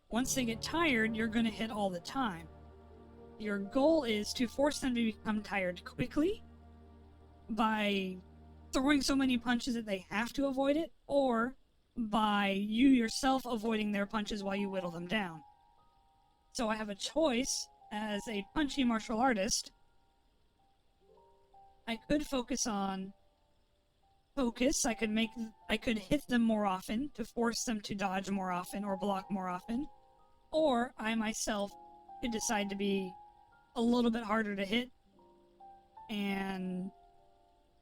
Once they get tired, you're going to hit all the time. Your goal is to force them to become tired quickly by throwing so many punches that they have to avoid it, or by you yourself avoiding their punches while you whittle them down. So I have a choice as a punchy martial artist. I could focus on focus. I could hit them more often to force them to dodge more often or block more often. Or I myself could decide to be a little bit harder to hit and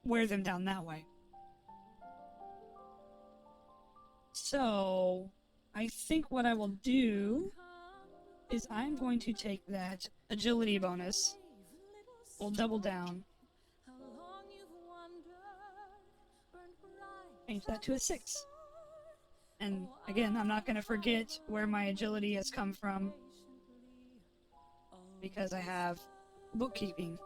wear them down that way. So I think what I will do is I'm going to take that agility bonus. We'll double down. Change that to a 6. And again, I'm not going to forget where my agility has come from, because I have bookkeeping.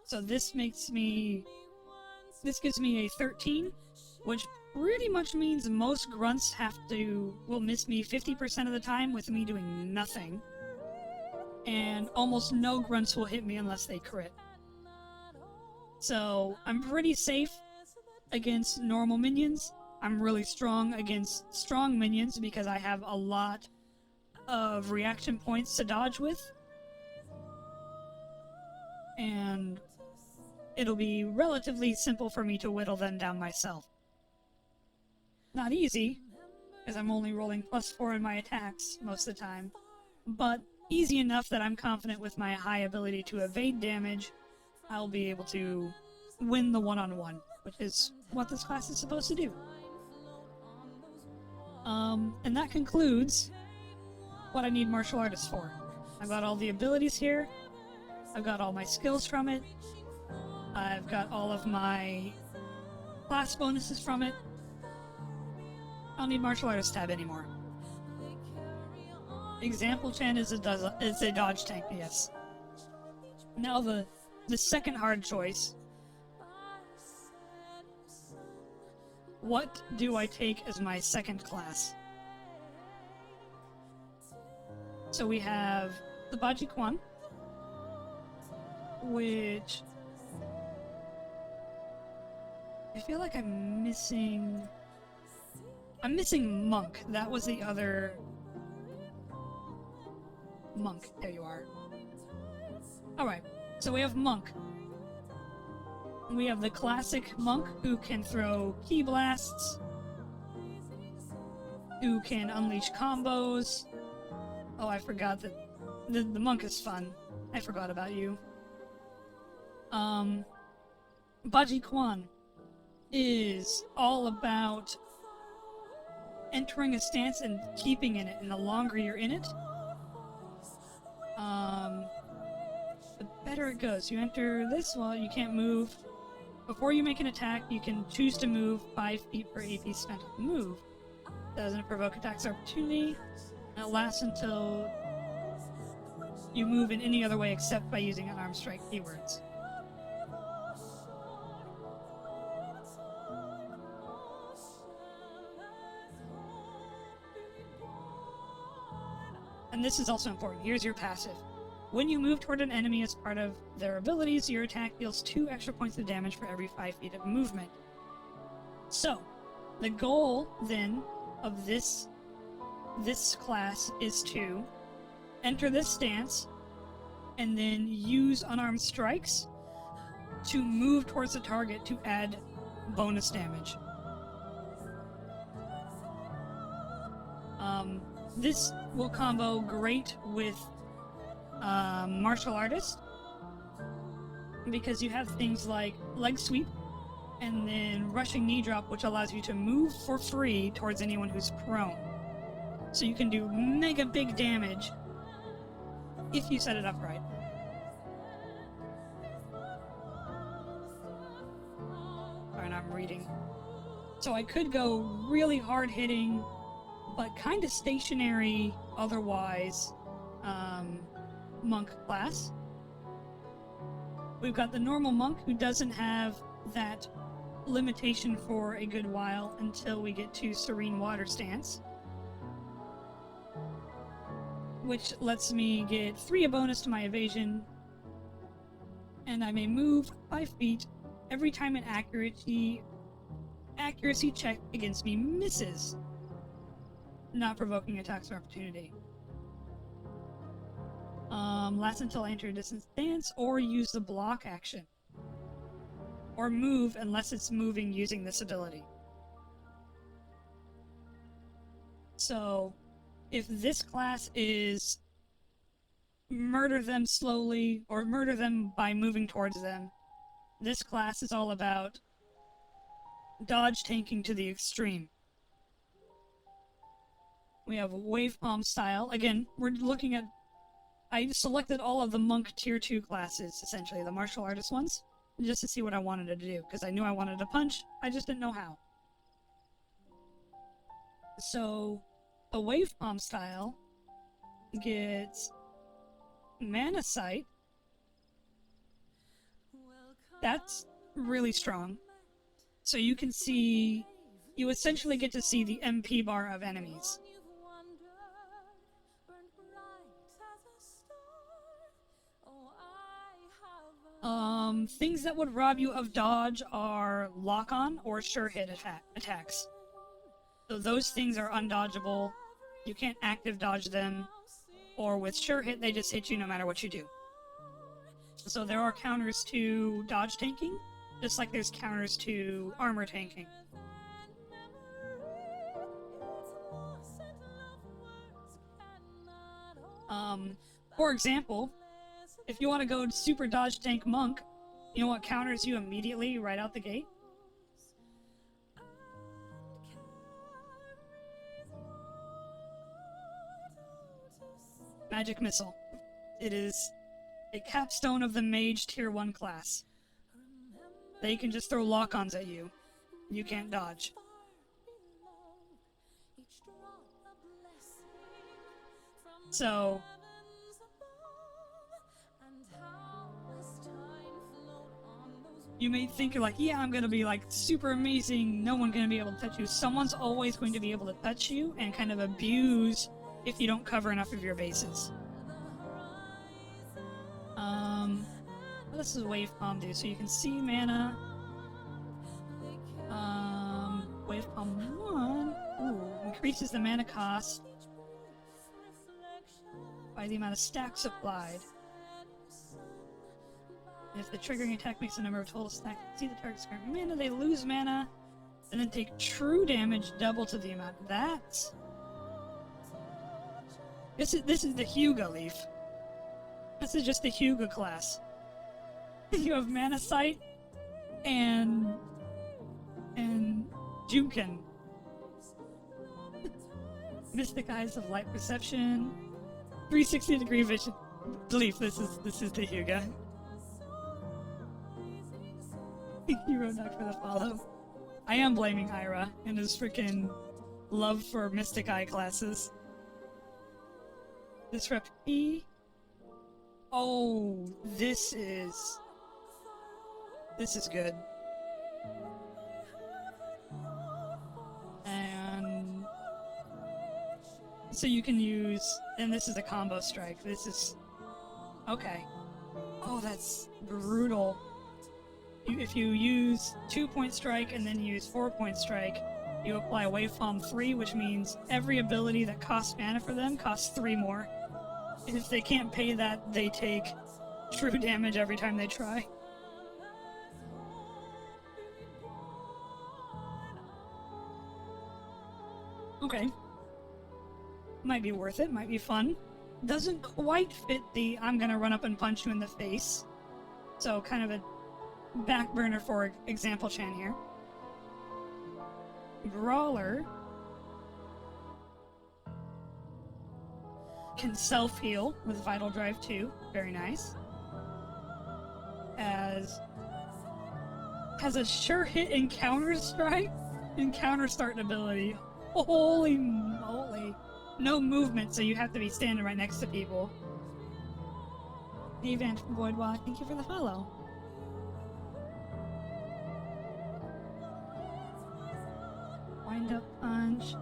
So this gives me a 13, which pretty much means most grunts will miss me 50% of the time with me doing nothing. And almost no grunts will hit me unless they crit. So I'm pretty safe against normal minions. I'm really strong against strong minions because I have a lot of reaction points to dodge with. And it'll be relatively simple for me to whittle them down myself. Not easy, because I'm only rolling +4 in my attacks most of the time, but easy enough that I'm confident with my high ability to evade damage, I'll be able to win the one-on-one, which is what this class is supposed to do. And that concludes what I need martial artists for. I've got all the abilities here, I've got all my skills from it, I've got all of my class bonuses from it. I don't need martial artist tab anymore. Example Chen is a dodge tank, yes. Now the second hard choice. What do I take as my second class? So we have the Baji Quan, which I feel like I'm missing Monk. That was the other Monk. There you are. Alright, so we have Monk. We have the classic Monk, who can throw Ki Blasts, who can unleash combos. Oh, I forgot that the Monk is fun. I forgot about you. Baji Quan is all about entering a stance and keeping in it, and the longer you're in it, the better it goes. You enter this, well, you can't move. Before you make an attack, you can choose to move 5 feet per AP spent on the move. Doesn't provoke attacks of opportunity, and it lasts until you move in any other way except by using unarmed strike keywords. And this is also important. Here's your passive. When you move toward an enemy as part of their abilities, your attack deals 2 extra points of damage for every 5 feet of movement. So, the goal, then, of this class is to enter this stance, and then use unarmed strikes to move towards the target to add bonus damage. This will combo great with martial artist, because you have things like leg sweep and then rushing knee drop, which allows you to move for free towards anyone who's prone. So you can do mega big damage if you set it up right. I'm reading. So I could go really hard-hitting, but kind of stationary, otherwise, monk class. We've got the normal monk who doesn't have that limitation for a good while until we get to Serene Water Stance, which lets me get 3 a bonus to my evasion, and I may move 5 feet every time an accuracy check against me misses, not provoking attacks of opportunity. Lasts until I enter a distance stance or use the block action. Or move unless it's moving using this ability. So, if this class is murder them slowly or murder them by moving towards them, this class is all about dodge tanking to the extreme. We have Wave Palm style. Again, we're looking at... I selected all of the monk tier 2 classes, essentially, the martial artist ones, just to see what I wanted to do, because I knew I wanted to punch, I just didn't know how. So, the Wave Palm style gets Mana Sight. That's really strong. So you can see, you essentially get to see the MP bar of enemies. Things that would rob you of dodge are lock-on or sure-hit attacks. So those things are undodgeable. You can't active dodge them. Or with sure-hit, they just hit you no matter what you do. So there are counters to dodge tanking, just like there's counters to armor tanking. For example, if you want to go super dodge tank monk, you know what counters you immediately right out the gate? Magic Missile. It is a capstone of the mage tier 1 class. They can just throw lock-ons at you. You can't dodge. So, you may think you're like, yeah, I'm gonna be like super amazing, no one's gonna be able to touch you. Someone's always going to be able to touch you and kind of abuse if you don't cover enough of your bases. What does the Wave Palm do? So you can see mana. Wave Palm 1. Ooh, increases the mana cost by the amount of stacks applied. And if the triggering attack makes the number of total stacks exceed the target's current mana, they lose mana, and then take true damage double to the amount. That's... This is the Hyuga leaf. This is just the Hyuga class. You have Mana Sight and Jukin. Mystic Eyes of Light Perception. 360-degree vision. Leaf, this is the Hyuga. Hero Duck for the follow. I am blaming Ira and his freaking love for Mystic Eye classes. Disrupt E. Oh, this is good. And so you can use, and this is a combo strike. This is okay. Oh, that's brutal. If you use 2-point strike and then use 4-point strike, you apply Wave Palm 3, which means every ability that costs mana for them costs 3 more. And if they can't pay that, they take true damage every time they try. Okay. Might be worth it, might be fun. Doesn't quite fit the I'm gonna run up and punch you in the face. So kind of a back burner for example Chan here. Brawler can self-heal with Vital Drive 2. Very nice. As has a sure hit and counter strike and counter start ability. Holy moly. No movement, so you have to be standing right next to people. Hey, Van from Voidwalk, thank you for the follow. Wind up punch.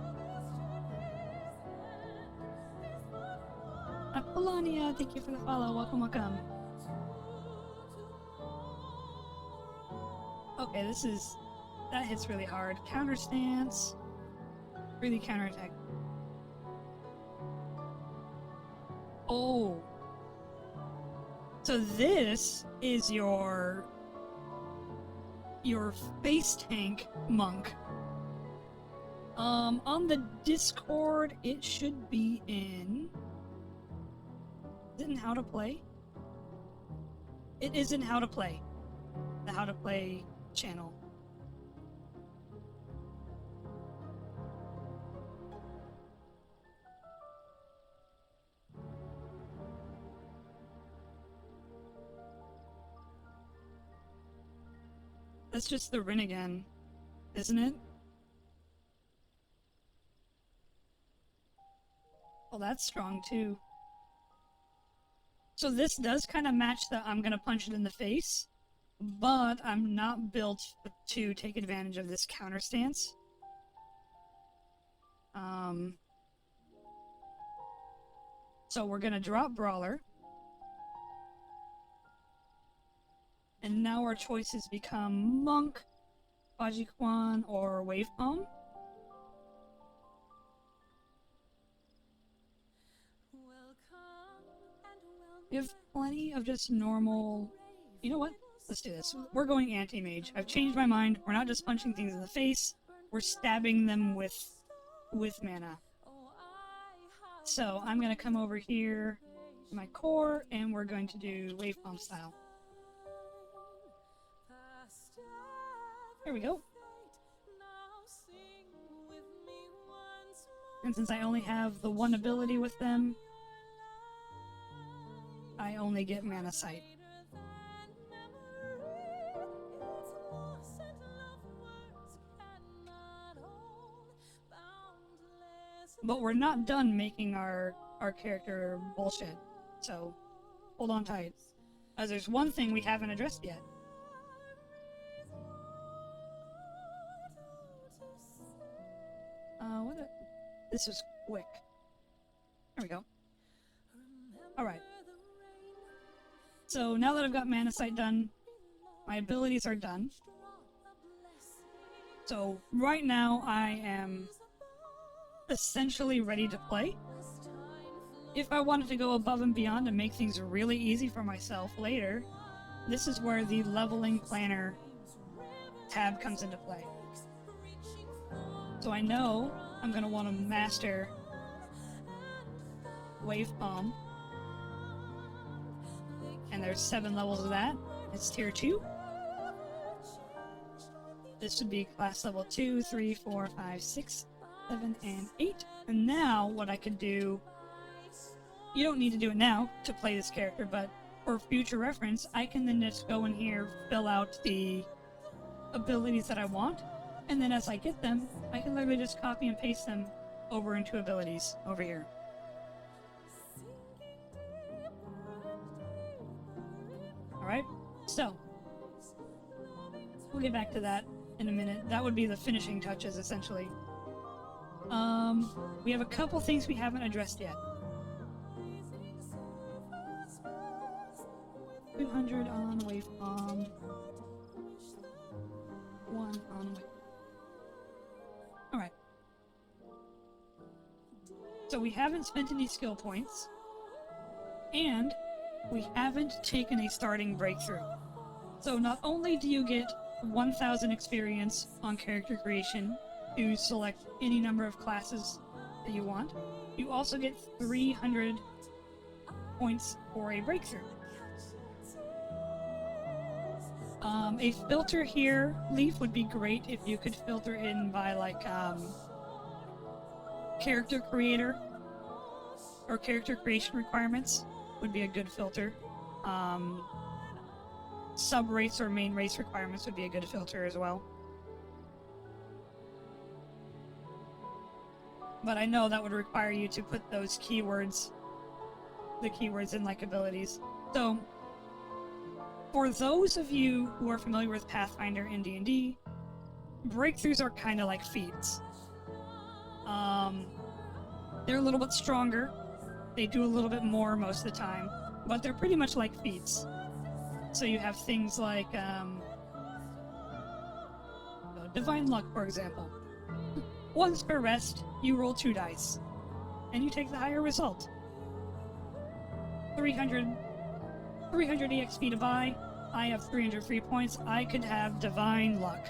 Apollonia, thank you for the follow. Welcome, welcome. Okay, that hits really hard. Counter stance. Really counterattack. Oh. So this is your face tank monk. On the Discord, it should be in... Is it in How to Play? It is in How to Play. The How to Play channel. That's just the Rinnegan, isn't it? Well, that's strong too. So this does kind of match the I'm gonna punch it in the face, but I'm not built to take advantage of this counter stance. So we're gonna drop Brawler. And now our choices become Monk, Bajiquan, or Wave Palm. We have plenty of just normal... You know what? Let's do this. We're going anti-mage. I've changed my mind. We're not just punching things in the face. We're stabbing them with mana. So I'm going to come over here to my core, and we're going to do Wave Palm style. There we go. And since I only have the one ability with them, I only get Mana Sight. But we're not done making our character bullshit, so hold on tight. As there's one thing we haven't addressed yet. This was quick. There we go. Alright. So now that I've got Mana Sight done, my abilities are done. So right now I am essentially ready to play. If I wanted to go above and beyond and make things really easy for myself later, this is where the leveling planner tab comes into play. So I know I'm going to want to master Wave Palm. And there's 7 levels of that. It's tier 2. This would be class level 2, 3, 4, 5, 6, 7, and 8. And now what I could do, you don't need to do it now to play this character, but for future reference, I can then just go in here, fill out the abilities that I want, and then as I get them, I can literally just copy and paste them over into abilities over here. Alright, so we'll get back to that in a minute. That would be the finishing touches, essentially. We have a couple things we haven't addressed yet. 200 on Wave Palm. 1 on Wave. Alright. So we haven't spent any skill points. And we haven't taken a starting breakthrough. So not only do you get 1,000 experience on character creation to select any number of classes that you want, you also get 300 points for a breakthrough. A filter here, Leaf, would be great if you could filter in by like character creator or character creation requirements would be a good filter. sub-race or main race requirements would be a good filter as well. But I know that would require you to put those keywords, the keywords in like abilities. So, for those of you who are familiar with Pathfinder and D&D, breakthroughs are kind of like feats. They're a little bit stronger. They do a little bit more most of the time, but they're pretty much like feats. So you have things like Divine Luck, for example. Once per rest, you roll 2 dice, and you take the higher result. 300 EXP to buy. I have 300 free points. I could have Divine Luck.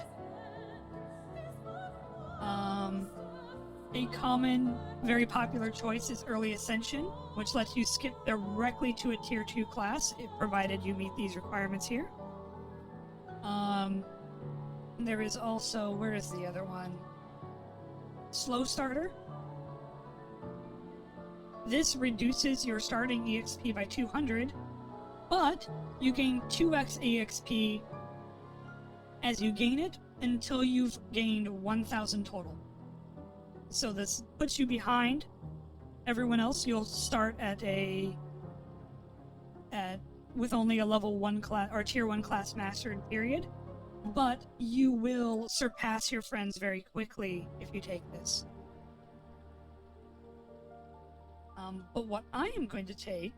A common, very popular choice is Early Ascension, which lets you skip directly to a Tier 2 class, provided you meet these requirements here. There is also, where is the other one? Slow Starter. This reduces your starting EXP by 200, but you gain 2x EXP as you gain it until you've gained 1,000 total. So this puts you behind everyone else. You'll start with only a level 1 class or tier 1 class mastered period, but you will surpass your friends very quickly if you take this. But what I am going to take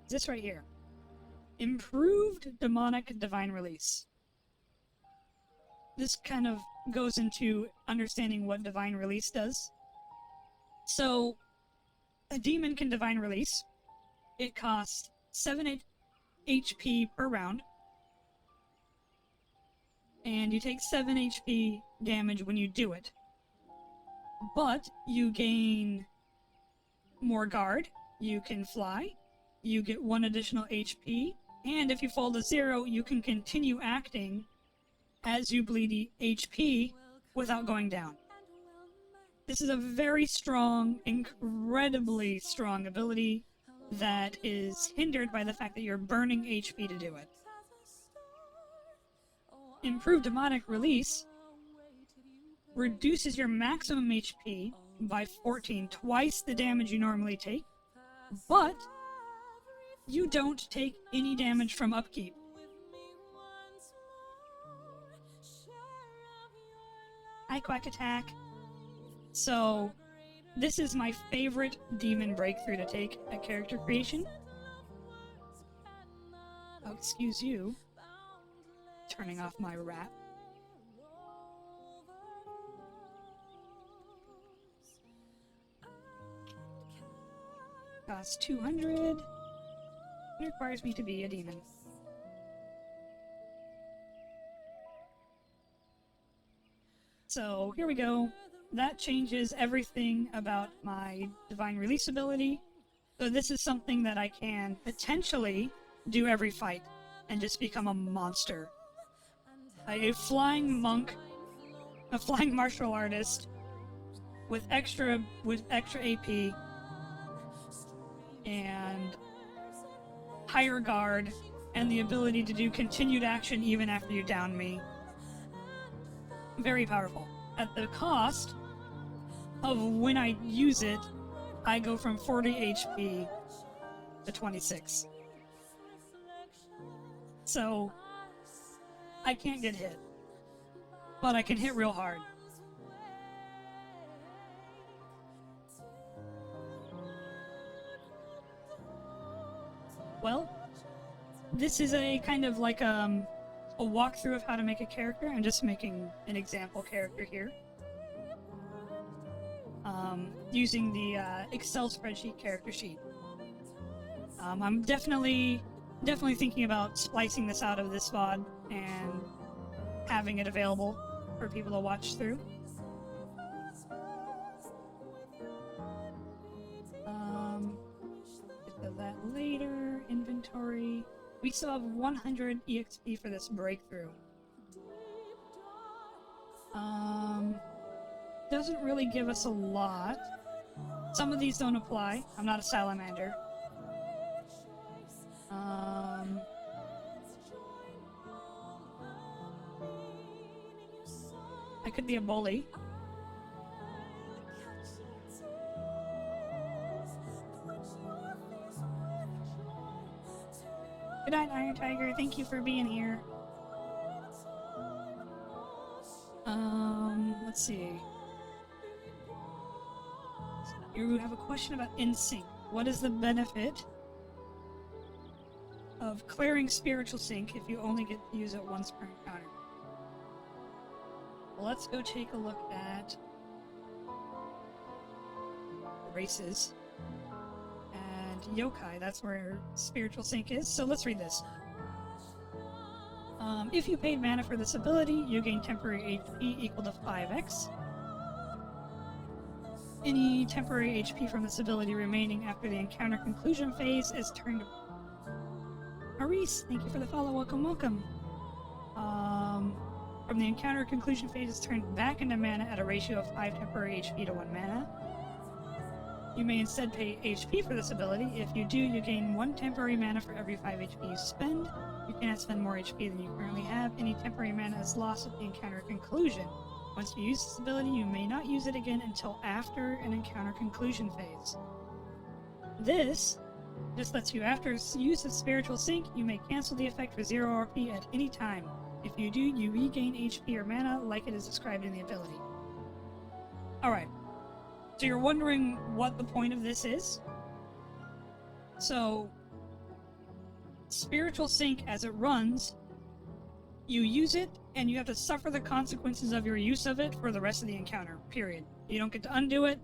is this right here. Improved Demonic Divine Release. This kind of goes into understanding what Divine Release does. So, a demon can Divine Release. It costs 7 HP per round. And you take 7 HP damage when you do it. But you gain more guard, you can fly, you get 1 additional HP, and if you fall to 0, you can continue acting as you bleed HP without going down. This is a very strong, incredibly strong ability that is hindered by the fact that you're burning HP to do it. Improved Demonic Release reduces your maximum HP by 14, twice the damage you normally take, but you don't take any damage from upkeep. Hi, Quack Attack. So, this is my favorite demon breakthrough to take at character creation. Oh, excuse you. Turning off my rap. Costs 200. It requires me to be a demon. So, here we go. That changes everything about my Divine Release ability. So this is something that I can potentially do every fight and just become a monster. A flying monk, a flying martial artist with extra AP and higher guard and the ability to do continued action even after you down me. Very powerful. At the cost of when I use it, I go from 40 HP to 26. So, I can't get hit. But I can hit real hard. Well, this is a kind of like a walkthrough of how to make a character. I'm just making an example character here. Using the Excel spreadsheet character sheet. I'm definitely thinking about splicing this out of this VOD and having it available for people to watch through. Get that later. Inventory. We still have 100 EXP for this breakthrough. Doesn't really give us a lot. Some of these don't apply. I'm not a salamander. I could be a bully. Good night, Iron Tiger. Thank you for being here. Let's see. You have a question about InSync. What is the benefit of clearing Spiritual Sync if you only get to use it once per encounter? Well, let's go take a look at races. And yokai, that's where Spiritual Sync is. So let's read this. If you paid mana for this ability, you gain temporary HP equal to 5x. Any temporary HP from this ability remaining after the encounter conclusion phase is turned. Maurice, thank you for the follow. Welcome, welcome. From the encounter conclusion phase is turned back into mana at a ratio of 5 temporary HP to 1 mana. You may instead pay HP for this ability. If you do, you gain 1 temporary mana for every 5 HP you spend. You cannot spend more HP than you currently have. Any temporary mana is lost at the encounter conclusion. Once you use this ability, you may not use it again until after an encounter conclusion phase. This just lets you, after use of Spiritual Sync, you may cancel the effect for 0 RP at any time. If you do, you regain HP or mana like it is described in the ability. Alright. So you're wondering what the point of this is? So, Spiritual Sync, as it runs, you use it, and you have to suffer the consequences of your use of it for the rest of the encounter, period. You don't get to undo it.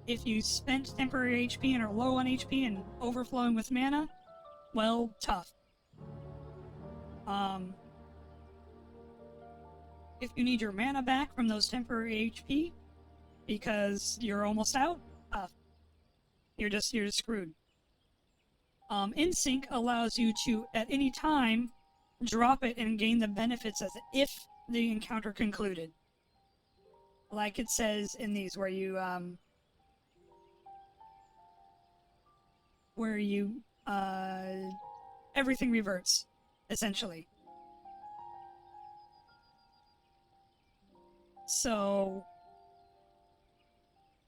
If you spent temporary HP and are low on HP and overflowing with mana, well, tough. If you need your mana back from those temporary HP, because you're almost out, tough. You're just screwed. InSync allows you to, at any time, drop it and gain the benefits as if the encounter concluded. Like it says in these, where you, everything reverts, essentially. So,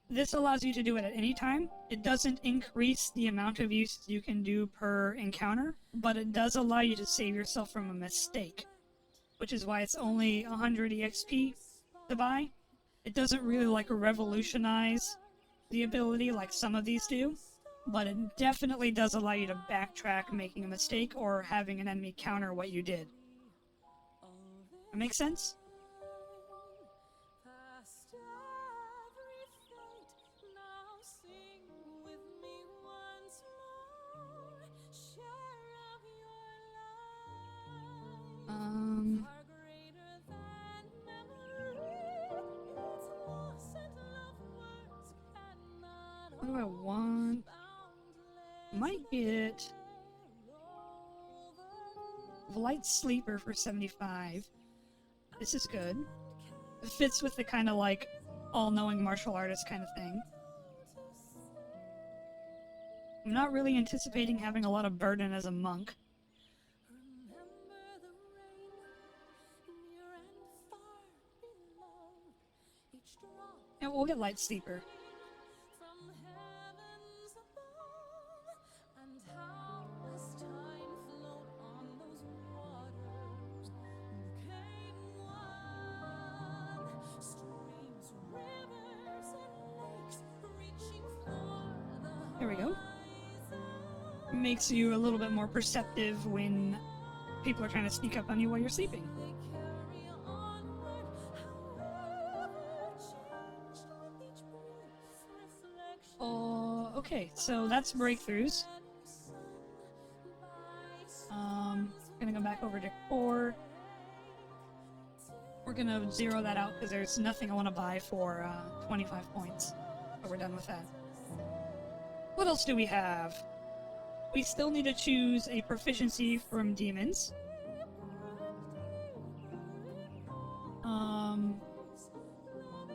this allows you to do it at any time. It doesn't increase the amount of use you can do per encounter, but it does allow you to save yourself from a mistake, which is why it's only 100 EXP to buy. It doesn't really revolutionize the ability like some of these do, but it definitely does allow you to backtrack making a mistake or having an enemy counter what you did. That makes sense? What do I want? Might get Light Sleeper for 75. This is good. It fits with the kind of all-knowing martial artist kind of thing. I'm not really anticipating having a lot of burden as a monk. Yeah, we'll get Light Sleeper. There we go. Makes you a little bit more perceptive when people are trying to sneak up on you while you're sleeping. Okay, so that's breakthroughs. Gonna go back over to core. We're gonna zero that out because there's nothing I want to buy for 25 points. So we're done with that. What else do we have? We still need to choose a proficiency from demons.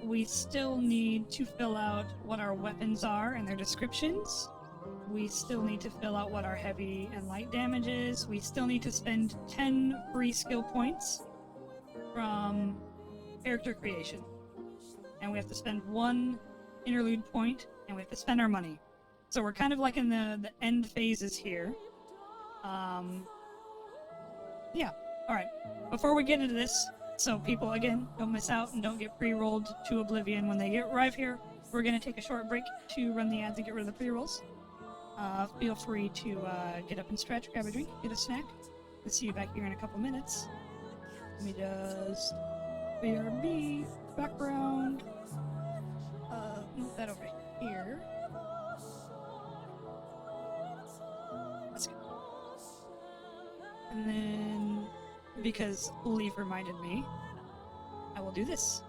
We still need to fill out what our weapons are and their descriptions. We still need to fill out what our heavy and light damage is. We still need to spend 10 free skill points from character creation. And we have to spend 1 interlude point, and we have to spend our money. So we're kind of like in the end phases here. Yeah. Alright. Before we get into this, so people, again, don't miss out and don't get pre-rolled to oblivion when they arrive here, we're going to take a short break to run the ads and get rid of the pre-rolls. Feel free to get up and stretch, grab a drink, get a snack. We'll see you back here in a couple minutes. Let me just... BRB, background... move that over here. That's good. And then, because Leaf reminded me, I will do this.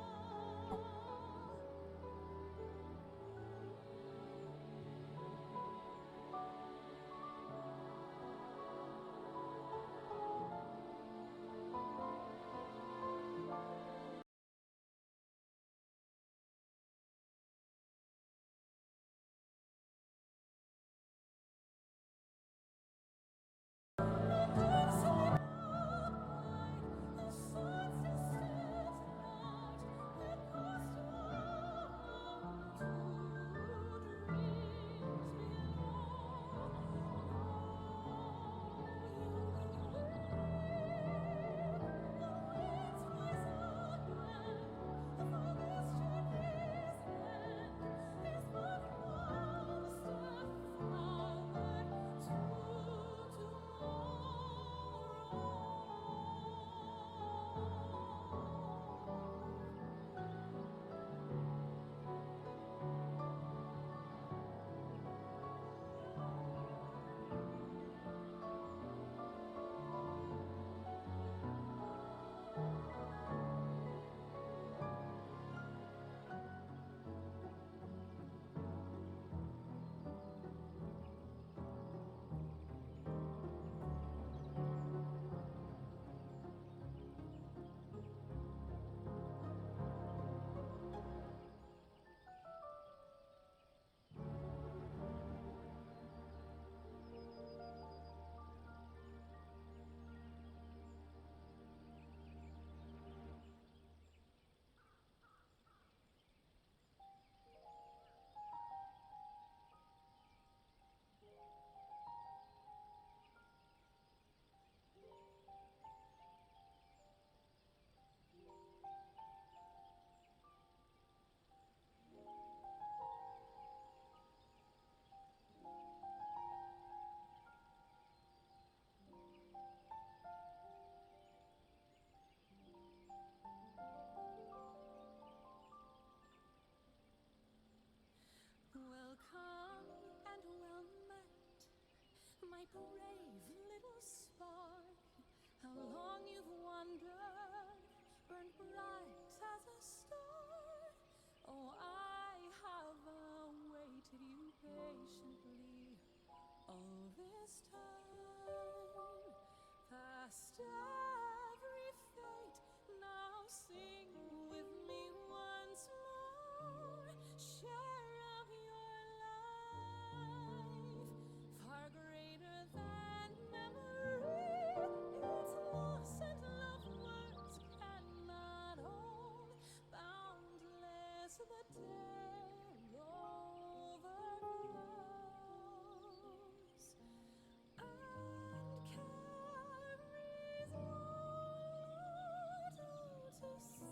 Welcome and well met, my brave little spark. How long you've wandered, burned bright as a star. Oh, I have awaited you patiently all this time. Past every fate, now sing with me once more. Share of your life, far greater than memory. Its loss and love words cannot hold. Boundless the tale overflows and carries mortal to see.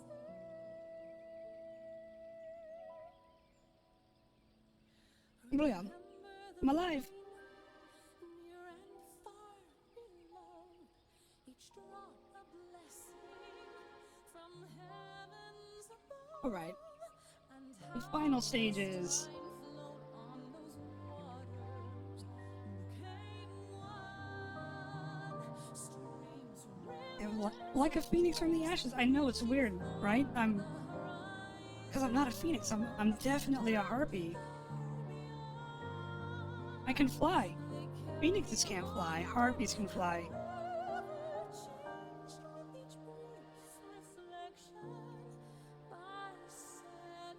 Oh yeah. I'm alive. Near and far beloved, each drop a blessing from heavens above. Alright. And The final stage is... time float on those waters, became one. Streams like a phoenix from the ashes. I know it's weird, right? Because I'm not a phoenix. I'm definitely a harpy. I can fly. Phoenixes can't fly. Harpies can fly.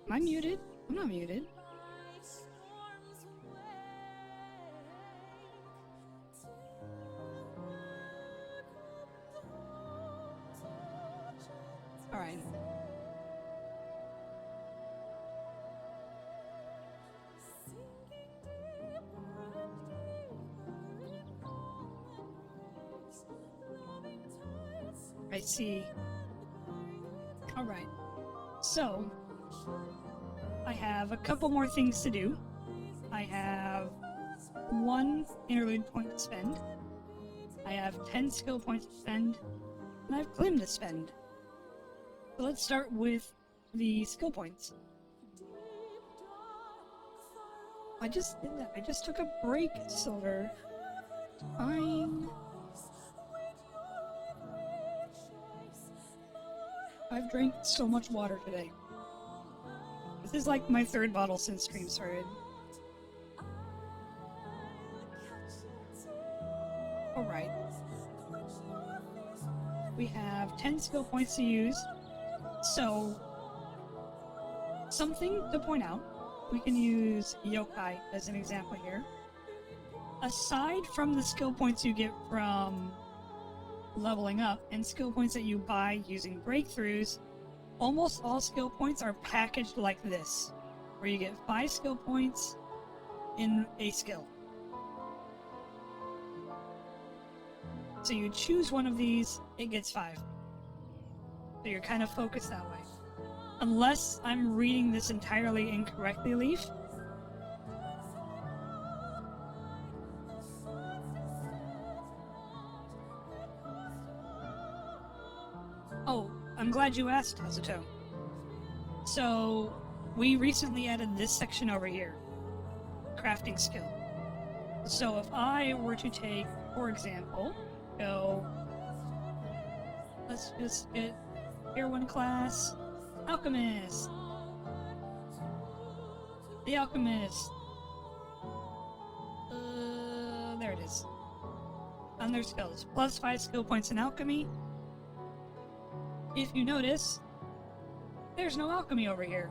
Am I muted? I'm not muted. Alright. I see. Alright. So, I have a couple more things to do. I have 1 interlude point to spend. I have 10 skill points to spend. And I have Glim to spend. So let's start with the skill points. I just did that. I just took a break, Silver. Fine. I've drank so much water today. This is like my 3rd bottle since stream started. Alright. We have 10 skill points to use. So, something to point out. We can use yokai as an example here. Aside from the skill points you get from leveling up and skill points that you buy using breakthroughs, almost all skill points are packaged like this, where you get 5 skill points in a skill. So you choose one of these, it gets 5. So you're kind of focused that way. Unless I'm reading this entirely incorrectly, Leaf. Oh, I'm glad you asked, Hazuto. So, we recently added this section over here. Crafting skill. So if I were to take, for example, let's just get Tier 1 class, Alchemist. The Alchemist. There it is. On their skills. Plus 5 skill points in Alchemy. If you notice, there's no Alchemy over here.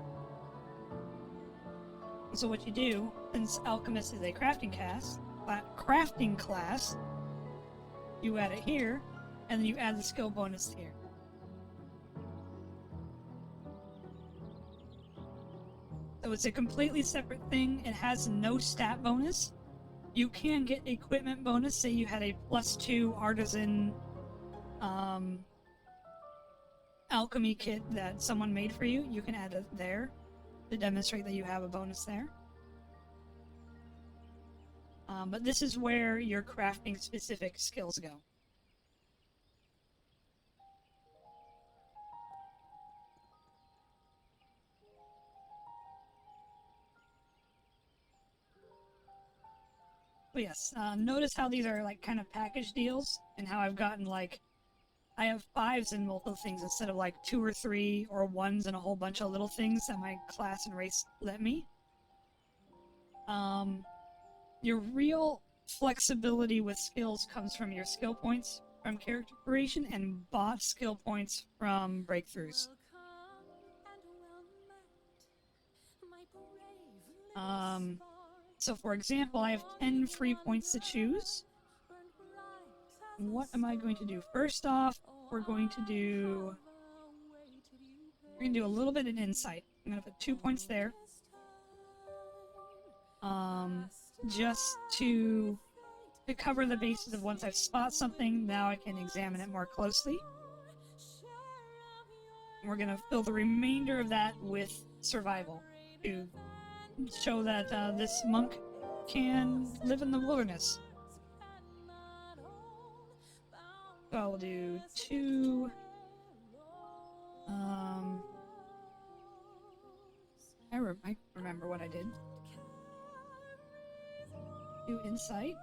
So what you do, since Alchemist is a crafting class, you add it here, and then you add the skill bonus here. So it's a completely separate thing. It has no stat bonus. You can get equipment bonus. Say you had a +2 artisan alchemy kit that someone made for you. You can add it there to demonstrate that you have a bonus there. But this is where your crafting specific skills go. But yes, notice how these are like kind of package deals, and how I've gotten like, I have 5s in multiple things instead of like 2 or 3 or 1s and a whole bunch of little things that my class and race let me. Your real flexibility with skills comes from your skill points from character creation and bought skill points from breakthroughs. So for example, I have 10 free points to choose. What am I going to do? First off, we're going to do a little bit in insight. I'm going to put 2 points there. Just to cover the bases of once I've spot something, now I can examine it more closely. And we're going to fill the remainder of that with survival to show that this monk can live in the wilderness. So I'll do 2. I remember what I did. 2 insight.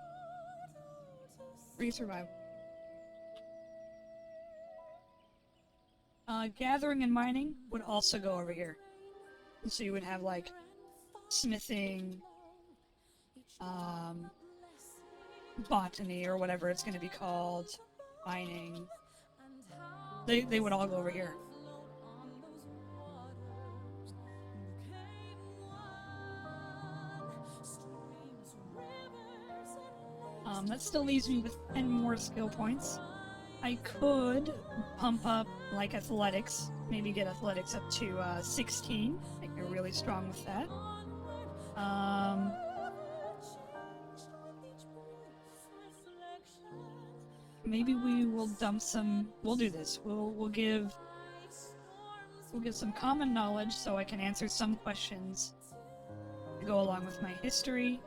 3 survival. Gathering and mining would also go over here. So you would have like smithing, botany or whatever it's going to be called, mining. They would all go over here. That still leaves me with 10 more skill points. I could pump up, like, athletics. Maybe get athletics up to 16. I think you're really strong with that. maybe we will dump some. We'll do this. We'll give some common knowledge so I can answer some questions to go along with my history.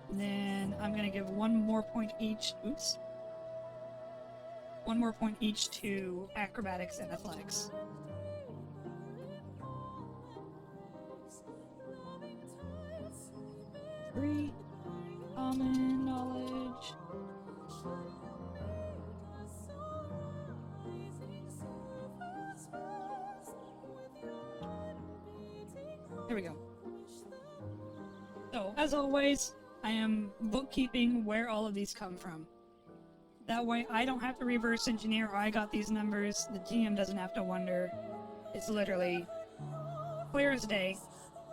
And then I'm gonna give one more point each. Oops. One more point each to acrobatics and athletics. 3 common knowledge. There we go. So, as always, I am bookkeeping where all of these come from. That way I don't have to reverse engineer, or I got these numbers, the GM doesn't have to wonder. It's literally clear as day,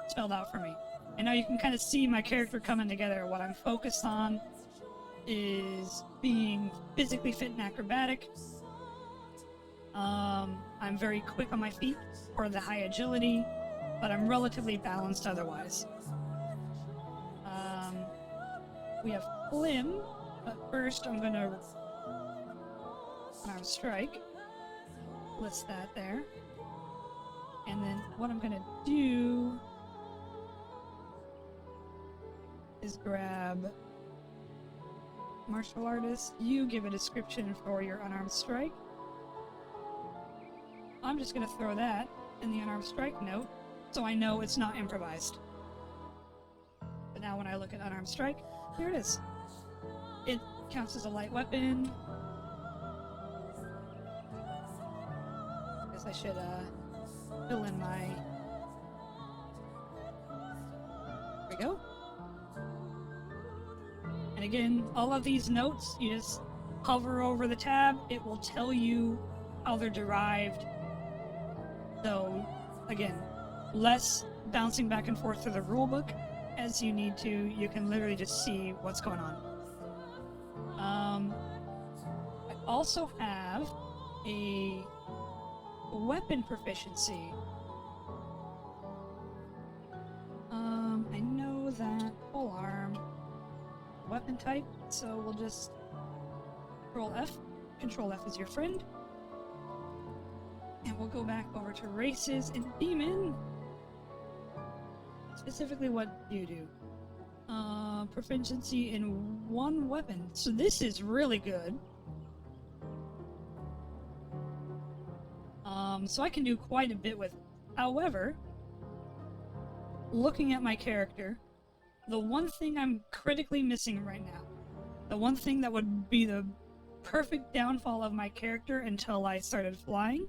spelled out for me. And now you can kind of see my character coming together. What I'm focused on is being physically fit and acrobatic. I'm very quick on my feet for the high agility, but I'm relatively balanced otherwise. We have Flim, but first I'm gonna unarmed strike. List that there. And then what I'm gonna do is grab martial artist. You give a description for your unarmed strike. I'm just gonna throw that in the unarmed strike note so I know it's not improvised. But now when I look at unarmed strike, here it is. It counts as a light weapon. Guess I should fill in my... There we go. And again, all of these notes, you just hover over the tab, it will tell you how they're derived. So, again, less bouncing back and forth through the rulebook as you need to. You can literally just see what's going on. I also have a weapon proficiency. I know that full arm weapon type, so we'll just Control F. Control F is your friend. And we'll go back over to races and demon. Specifically what do you do? Proficiency in one weapon. So this is really good. So I can do quite a bit with it. However, looking at my character, the one thing I'm critically missing right now, the one thing that would be the perfect downfall of my character until I started flying,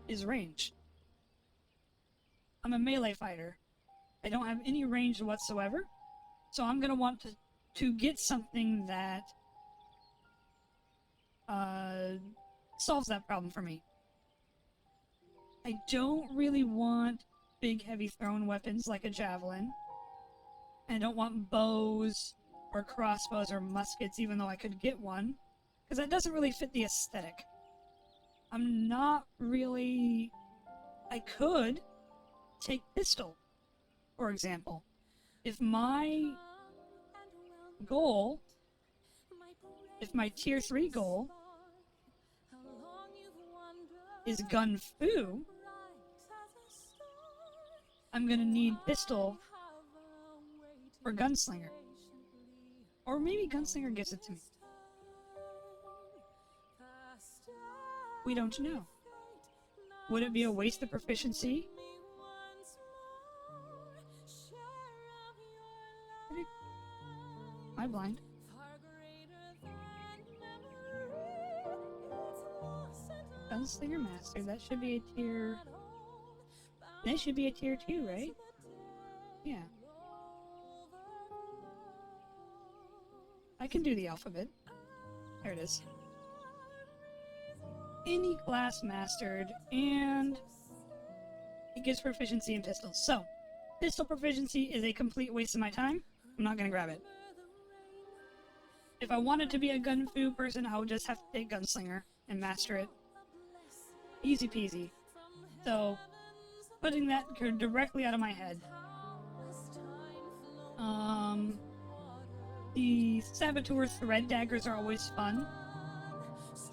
is range. I'm a melee fighter. I don't have any range whatsoever, so I'm gonna want to get something that solves that problem for me. I don't really want big heavy thrown weapons like a javelin. I don't want bows or crossbows or muskets, even though I could get one, because that doesn't really fit the aesthetic. I'm not really... I could take pistol, for example. If my goal, if my tier 3 goal is gun fu, I'm gonna need pistol or gunslinger. Or maybe gunslinger gives it to me. We don't know. Would it be a waste of proficiency? Am I blind? Gunslinger Master, that should be a tier... That should be a tier 2, right? Yeah. I can do the alphabet. There it is. Any class mastered, and it gives proficiency in pistols. So, pistol proficiency is a complete waste of my time. I'm not gonna grab it. If I wanted to be a gun fu person, I would just have to take gunslinger and master it. Easy peasy. So, putting that directly out of my head. The Saboteur thread daggers are always fun.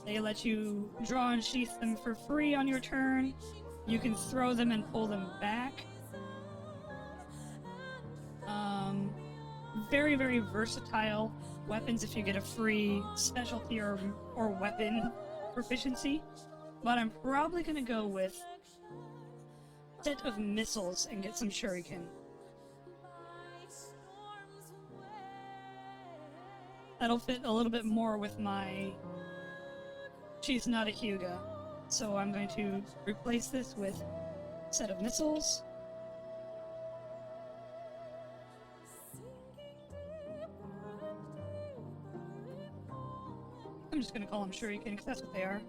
They let you draw and sheath them for free on your turn. You can throw them and pull them back. Very, very versatile weapons if you get a free specialty or weapon proficiency. But I'm probably gonna go with a set of missiles and get some shuriken. That'll fit a little bit more with my... She's not a Hyuga. So I'm going to replace this with a set of missiles. I'm just gonna call them shuriken because that's what they are.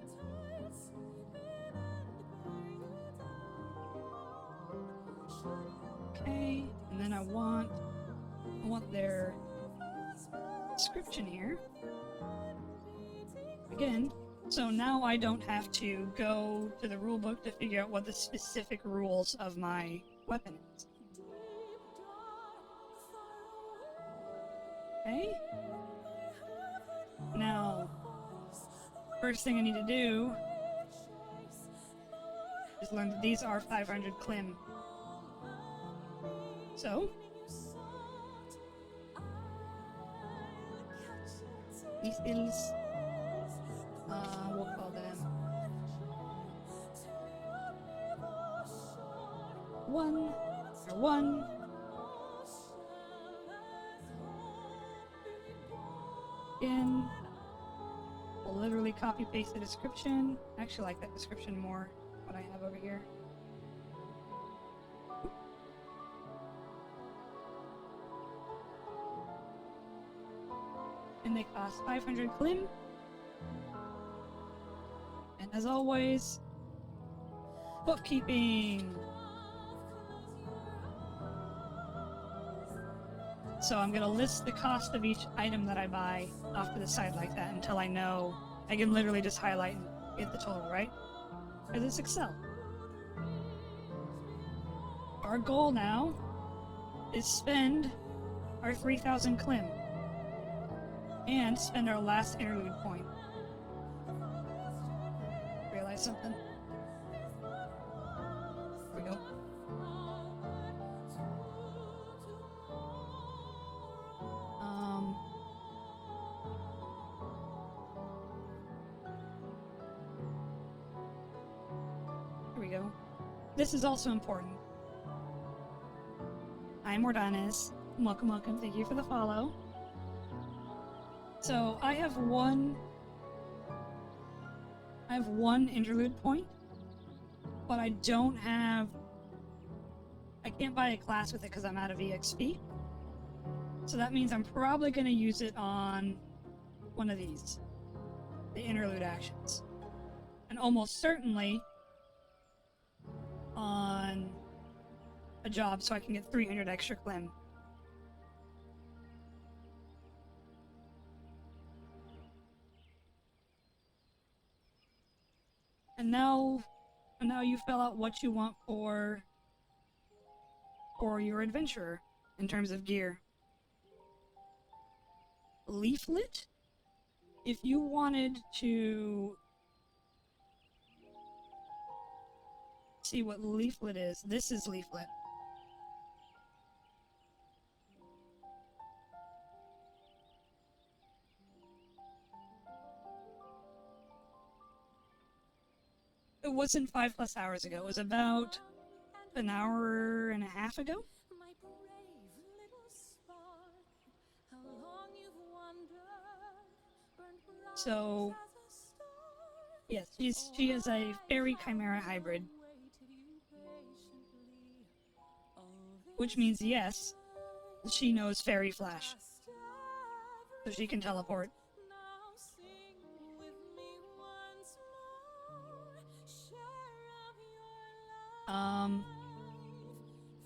Okay, and then I want their description here. Again, so now I don't have to go to the rulebook to figure out what the specific rules of my weapon is. Okay. Now, first thing I need to do is learn that these are 500 Klim. So, these ills, we'll call them 1. Again, we'll literally copy paste the description. I actually like that description more than what I have over here. And they cost 500 Klim. And as always, bookkeeping. So I'm gonna list the cost of each item that I buy off to the side like that until I know. I can literally just highlight and get the total, right? Because it's Excel. Our goal now is spend our 3,000 Klim and spend our last interlude point. Realize something? Here we go. Here we go. This is also important. I'm Mordanes. Welcome, thank you for the follow. So I have one interlude point, but I don't have... I can't buy a class with it because I'm out of EXP. So that means I'm probably going to use it on one of these, the interlude actions. And almost certainly on a job so I can get 300 extra Klim. And now you fill out what you want for your adventurer in terms of gear. Leaflet? If you wanted to see what leaflet is, this is leaflet. It wasn't 5+ hours ago. It was about an hour and a half ago. So, yes, she is a fairy chimera hybrid. Which means, yes, she knows fairy flash. So she can teleport.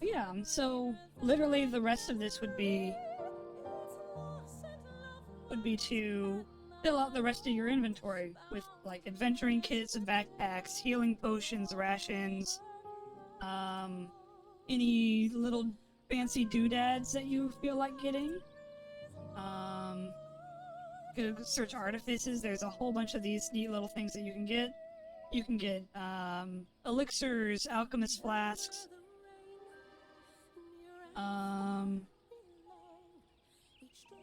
Yeah, so literally the rest of this would be to fill out the rest of your inventory with like adventuring kits and backpacks, healing potions, rations, any little fancy doodads that you feel like getting. Go search artifices. There's a whole bunch of these neat little things that you can get. You can get elixirs, alchemist flasks.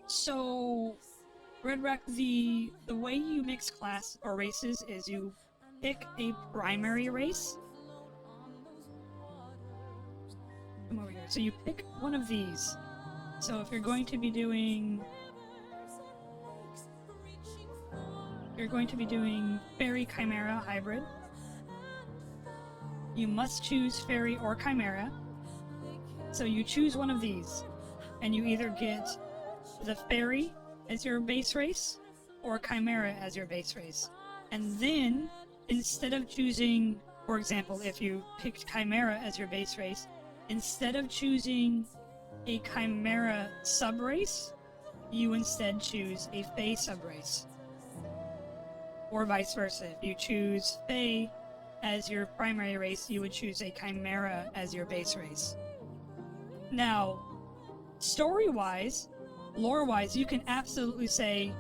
So Redrock, the way you mix class or races is you pick a primary race. Come over here. So you pick one of these. So if you're going to be doing Fairy Chimera hybrid, you must choose Fairy or Chimera. So you choose one of these, and you either get the Fairy as your base race or Chimera as your base race. And then, instead of choosing, for example, if you picked Chimera as your base race, instead of choosing a Chimera subrace, you instead choose a Fae subrace. Or vice versa. If you choose Fae as your primary race, you would choose a Chimera as your base race. Now, story-wise, lore-wise, you can absolutely say,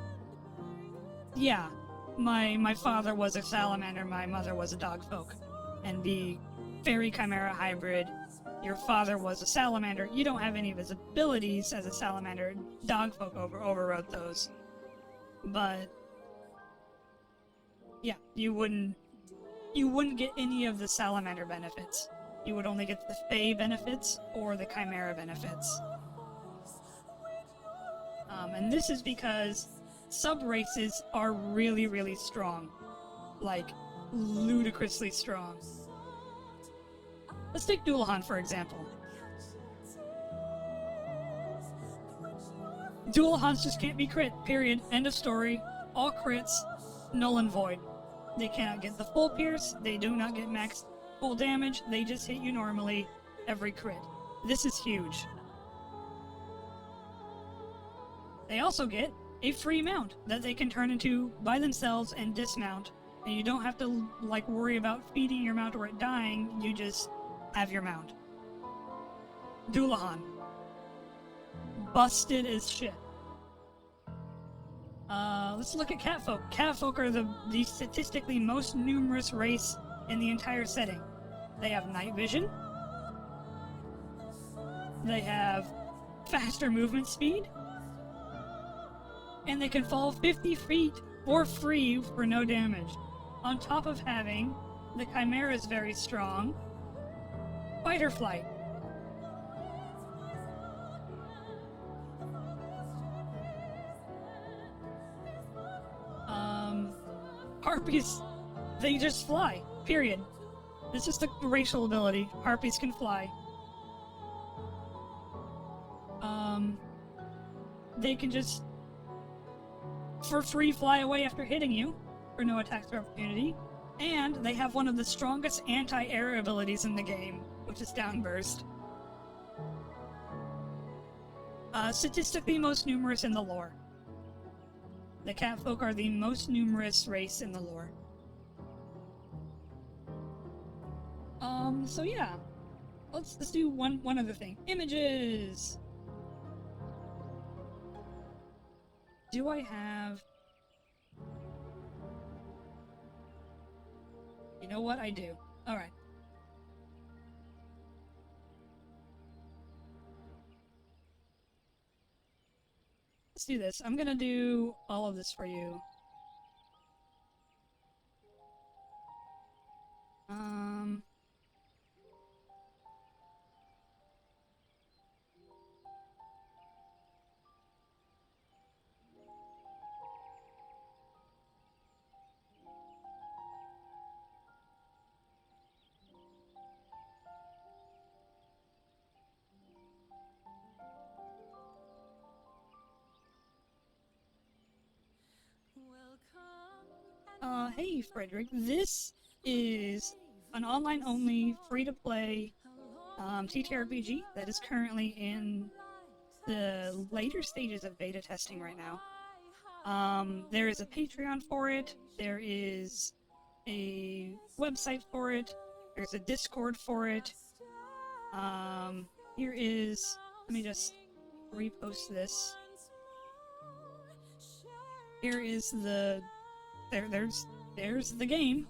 yeah, my father was a salamander, my mother was a dogfolk. And the Fairy Chimera hybrid, your father was a salamander. You don't have any of his abilities as a salamander. Dogfolk overwrote those. But yeah, you wouldn't get any of the salamander benefits. You would only get the Fae benefits or the Chimera benefits. And this is because sub-races are really, really strong. Like, ludicrously strong. Let's take Dualahan, for example. Dualahans just can't be crit, period. End of story. All crits, null and void. They cannot get the full pierce, they do not get max full damage, they just hit you normally every crit. This is huge. They also get a free mount that they can turn into by themselves and dismount, and you don't have to like worry about feeding your mount or it dying, you just have your mount. Dualahan. Busted as shit. Let's look at Catfolk. Catfolk are the statistically most numerous race in the entire setting. They have night vision. They have faster movement speed. And they can fall 50 feet for free for no damage. On top of having, the Chimera is very strong. Fight or flight. Harpies, they just fly, period. It's just a racial ability. Harpies can fly. They can just, for free, fly away after hitting you, for no attacks of opportunity. And they have one of the strongest anti-air abilities in the game, which is Downburst. Statistically most numerous in the lore. The Catfolk are the most numerous race in the lore. So yeah. Let's do one other thing. Images! Do I have... You know what? I do. Alright. Let's do this. I'm gonna do all of this for you. Hey Frederick, this is an online-only, free-to-play TTRPG that is currently in the later stages of beta testing right now. There is a Patreon for it, there is a website for it, there's a Discord for it. Here is, let me just repost this. Here is there's the game.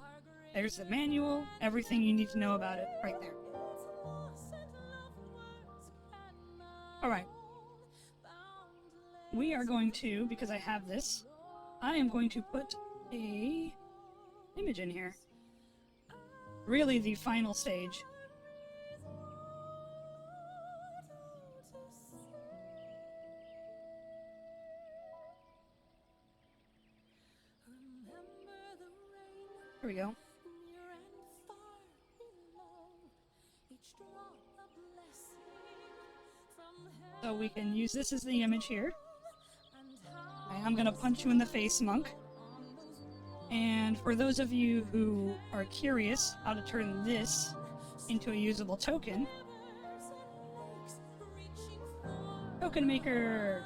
There's the manual, everything you need to know about it right there. Alright. We are going to, because I have this, I am going to put a image in here. Really the final stage. Here we go. So we can use this as the image here. I'm gonna punch you in the face, monk. And for those of you who are curious how to turn this into a usable token, token maker.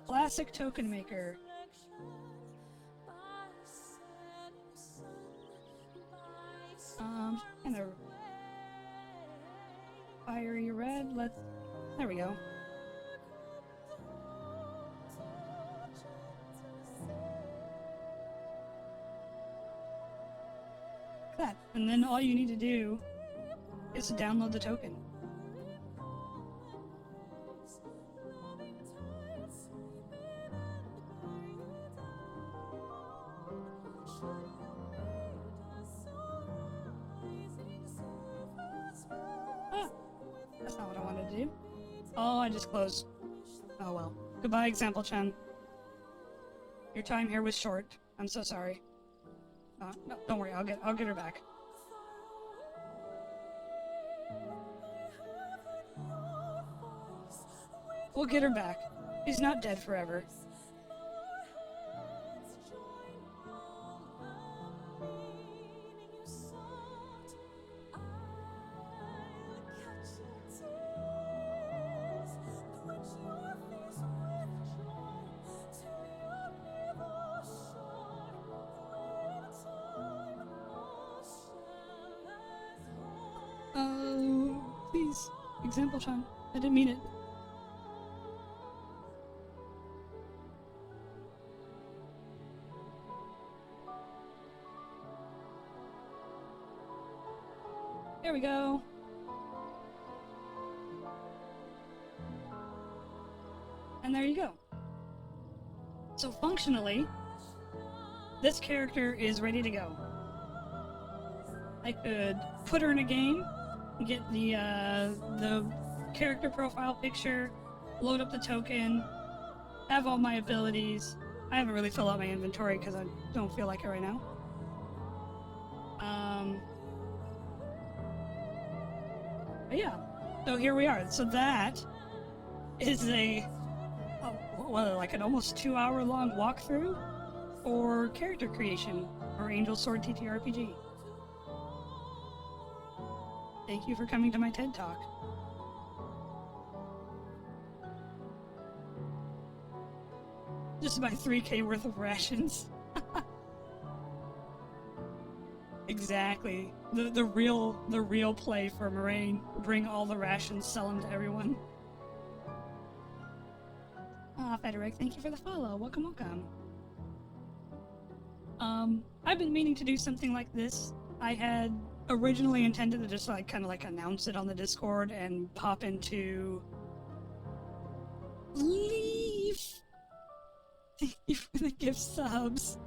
Classic token maker. Kind of fiery red. There we go. That, and then all you need to do is to download the token. That's not what I wanted to do. Oh, I just closed. Oh well. Goodbye, Example Chen. Your time here was short. I'm so sorry. No, don't worry. I'll get her back. We'll get her back. She's not dead forever. Please, Example Chan. I didn't mean it. There we go. And there you go. So functionally, this character is ready to go. I could put her in a game, get the character profile picture, load up the token, have all my abilities. I haven't really filled out my inventory because I don't feel like it right now. But yeah, so here we are. So that is like an almost 2-hour long walkthrough for character creation for Angel Sword TTRPG. Thank you for coming to my TED Talk. Just about 3K worth of rations. Exactly. The real play for Moraine. Bring all the rations, sell them to everyone. Ah, Frederick, thank you for the follow. Welcome, welcome. I've been meaning to do something like this. I had originally intended to just kind of announce it on the Discord and pop into Leave. Thank you for the gift subs.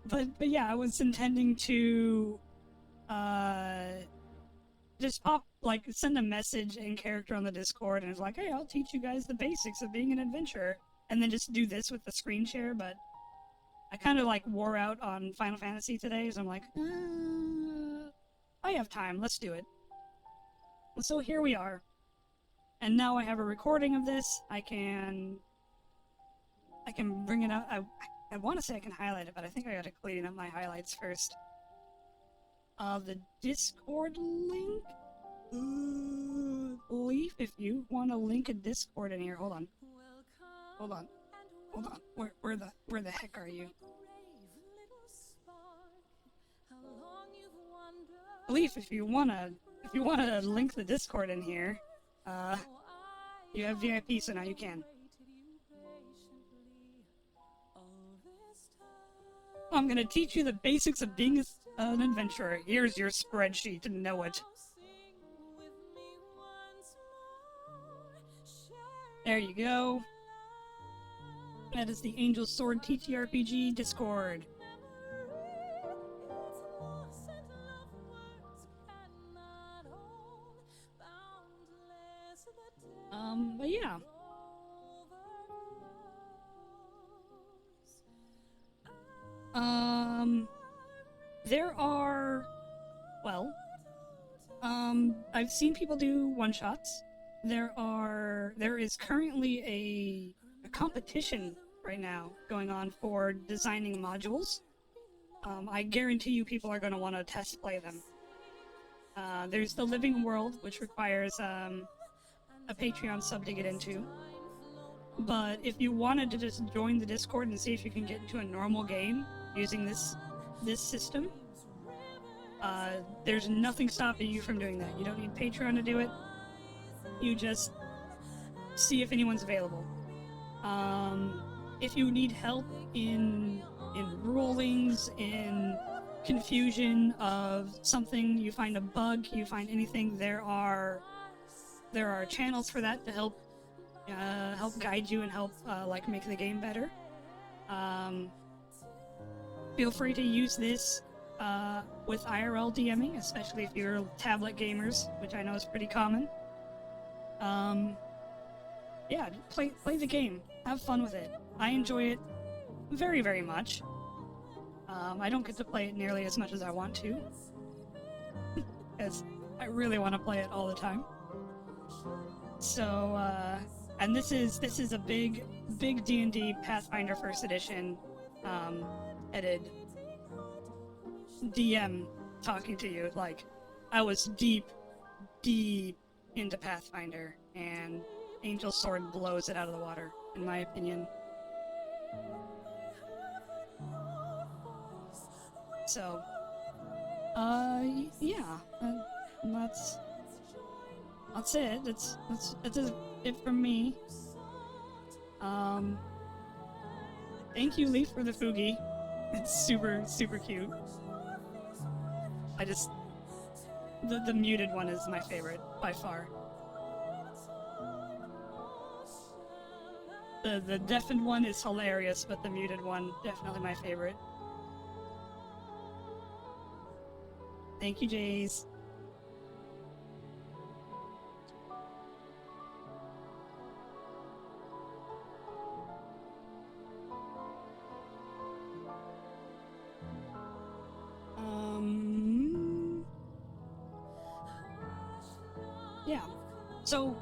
But yeah, I was intending to just send a message in character on the Discord and it's like, hey, I'll teach you guys the basics of being an adventurer, and then just do this with the screen share. But I kind of wore out on Final Fantasy today, so I'm like, I have time, let's do it. So here we are. And now I have a recording of this. I can bring it up. I want to say I can highlight it, but I think I gotta clean up my highlights first. The Discord link? Leaf, if you want to link a Discord in here, hold on. Where the heck are you? Leaf, if you wanna link the Discord in here, you have VIP, so now you can. I'm gonna teach you the basics of being an adventurer. Here's your spreadsheet to know it. There you go. That is the Angel Sword TTRPG Discord. But yeah. There are, well, I've seen people do one-shots. There is currently a competition right now going on for designing modules. I guarantee you people are going to want to test play them. There's the Living World, which requires a Patreon sub to get into. But if you wanted to just join the Discord and see if you can get into a normal game using this system, there's nothing stopping you from doing that. You don't need Patreon to do it. You just see if anyone's available. If you need help in rulings, in confusion of something, you find a bug, you find anything, there are channels for that to help guide you and help like make the game better. Feel free to use this with IRL DMing, especially if you're tablet gamers, which I know is pretty common. Yeah, play the game. Have fun with it. I enjoy it very, very much. I don't get to play it nearly as much as I want to, because I really want to play it all the time. So, and this is a big D&D Pathfinder First Edition headed DM talking to you. Like, I was deep into Pathfinder, and Angel Sword blows it out of the water, in my opinion. So, yeah, that's it. That's it from me. Thank you, Leaf, for the Fugi. It's super cute. The muted one is my favorite by far. The deafened one is hilarious, but the muted one definitely my favorite. Thank you, Jays. Yeah. So,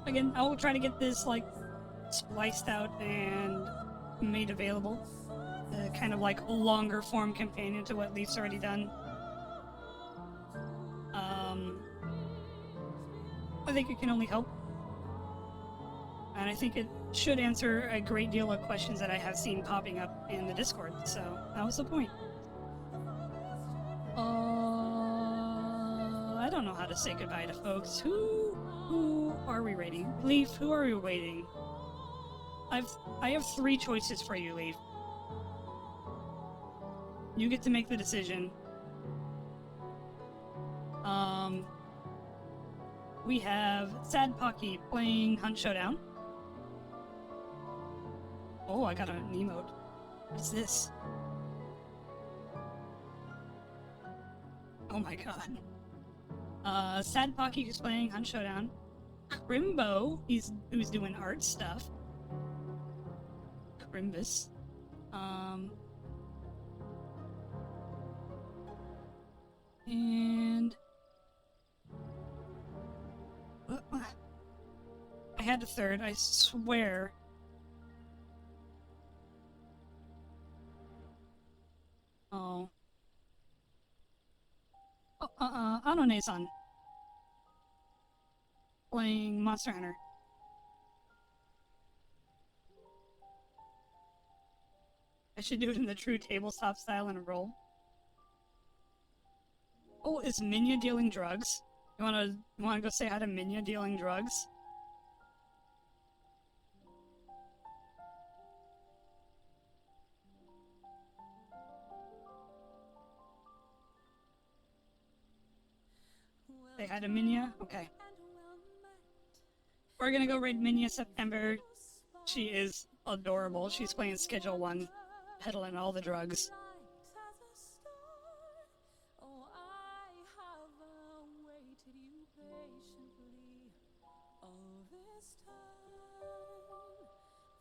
again, I will try to get this, like, spliced out and made available. Kind of like a longer form companion to what Leaf's already done. I think it can only help. And I think it should answer a great deal of questions that I have seen popping up in the Discord, so that was the point. I don't know how to say goodbye to folks. Who are we rating? Leaf, who are we rating? I have 3 choices for you, Leaf. You get to make the decision. We have Sad Pocky playing Hunt Showdown. Oh, I got an emote. What is this? Oh my god. Sad Pocky who's playing Hunt Showdown. Crimbo, who's doing art stuff. Crimbus. And I had a third, I swear. Oh. Anone-san. Playing Monster Hunter. I should do it in the true tabletop style in a roll. Oh, is Minya dealing drugs? You wanna go say hi to Minya dealing drugs? Say hi to Minya? Okay. We're gonna go raid Minya September. She is adorable. She's playing Schedule 1, peddling all the drugs. Oh, I have awaited you patiently all this time,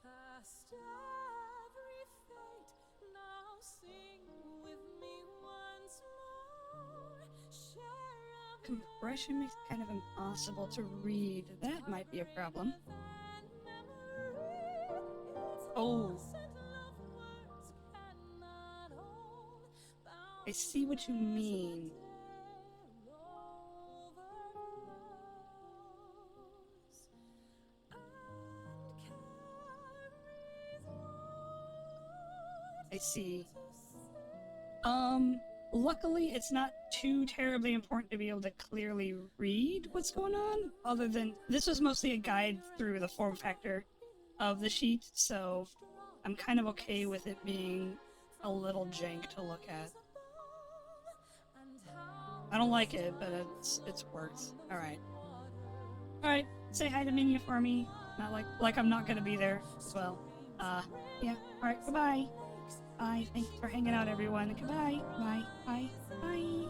past every fate. Now sing with me once more. Share of Compression makes it kind of impossible to read. That might be a problem. Oh. I see what you mean. I see. Luckily it's not too terribly important to be able to clearly read what's going on, other than this was mostly a guide through the form factor of the sheet, so I'm kind of okay with it being a little jank to look at. I don't like it, but it's worked. Alright. Alright, say hi to Minya for me. Not like I'm not gonna be there as well. Yeah. Alright, goodbye. Bye. Thanks for hanging out, everyone. Goodbye. Bye. Bye. Bye.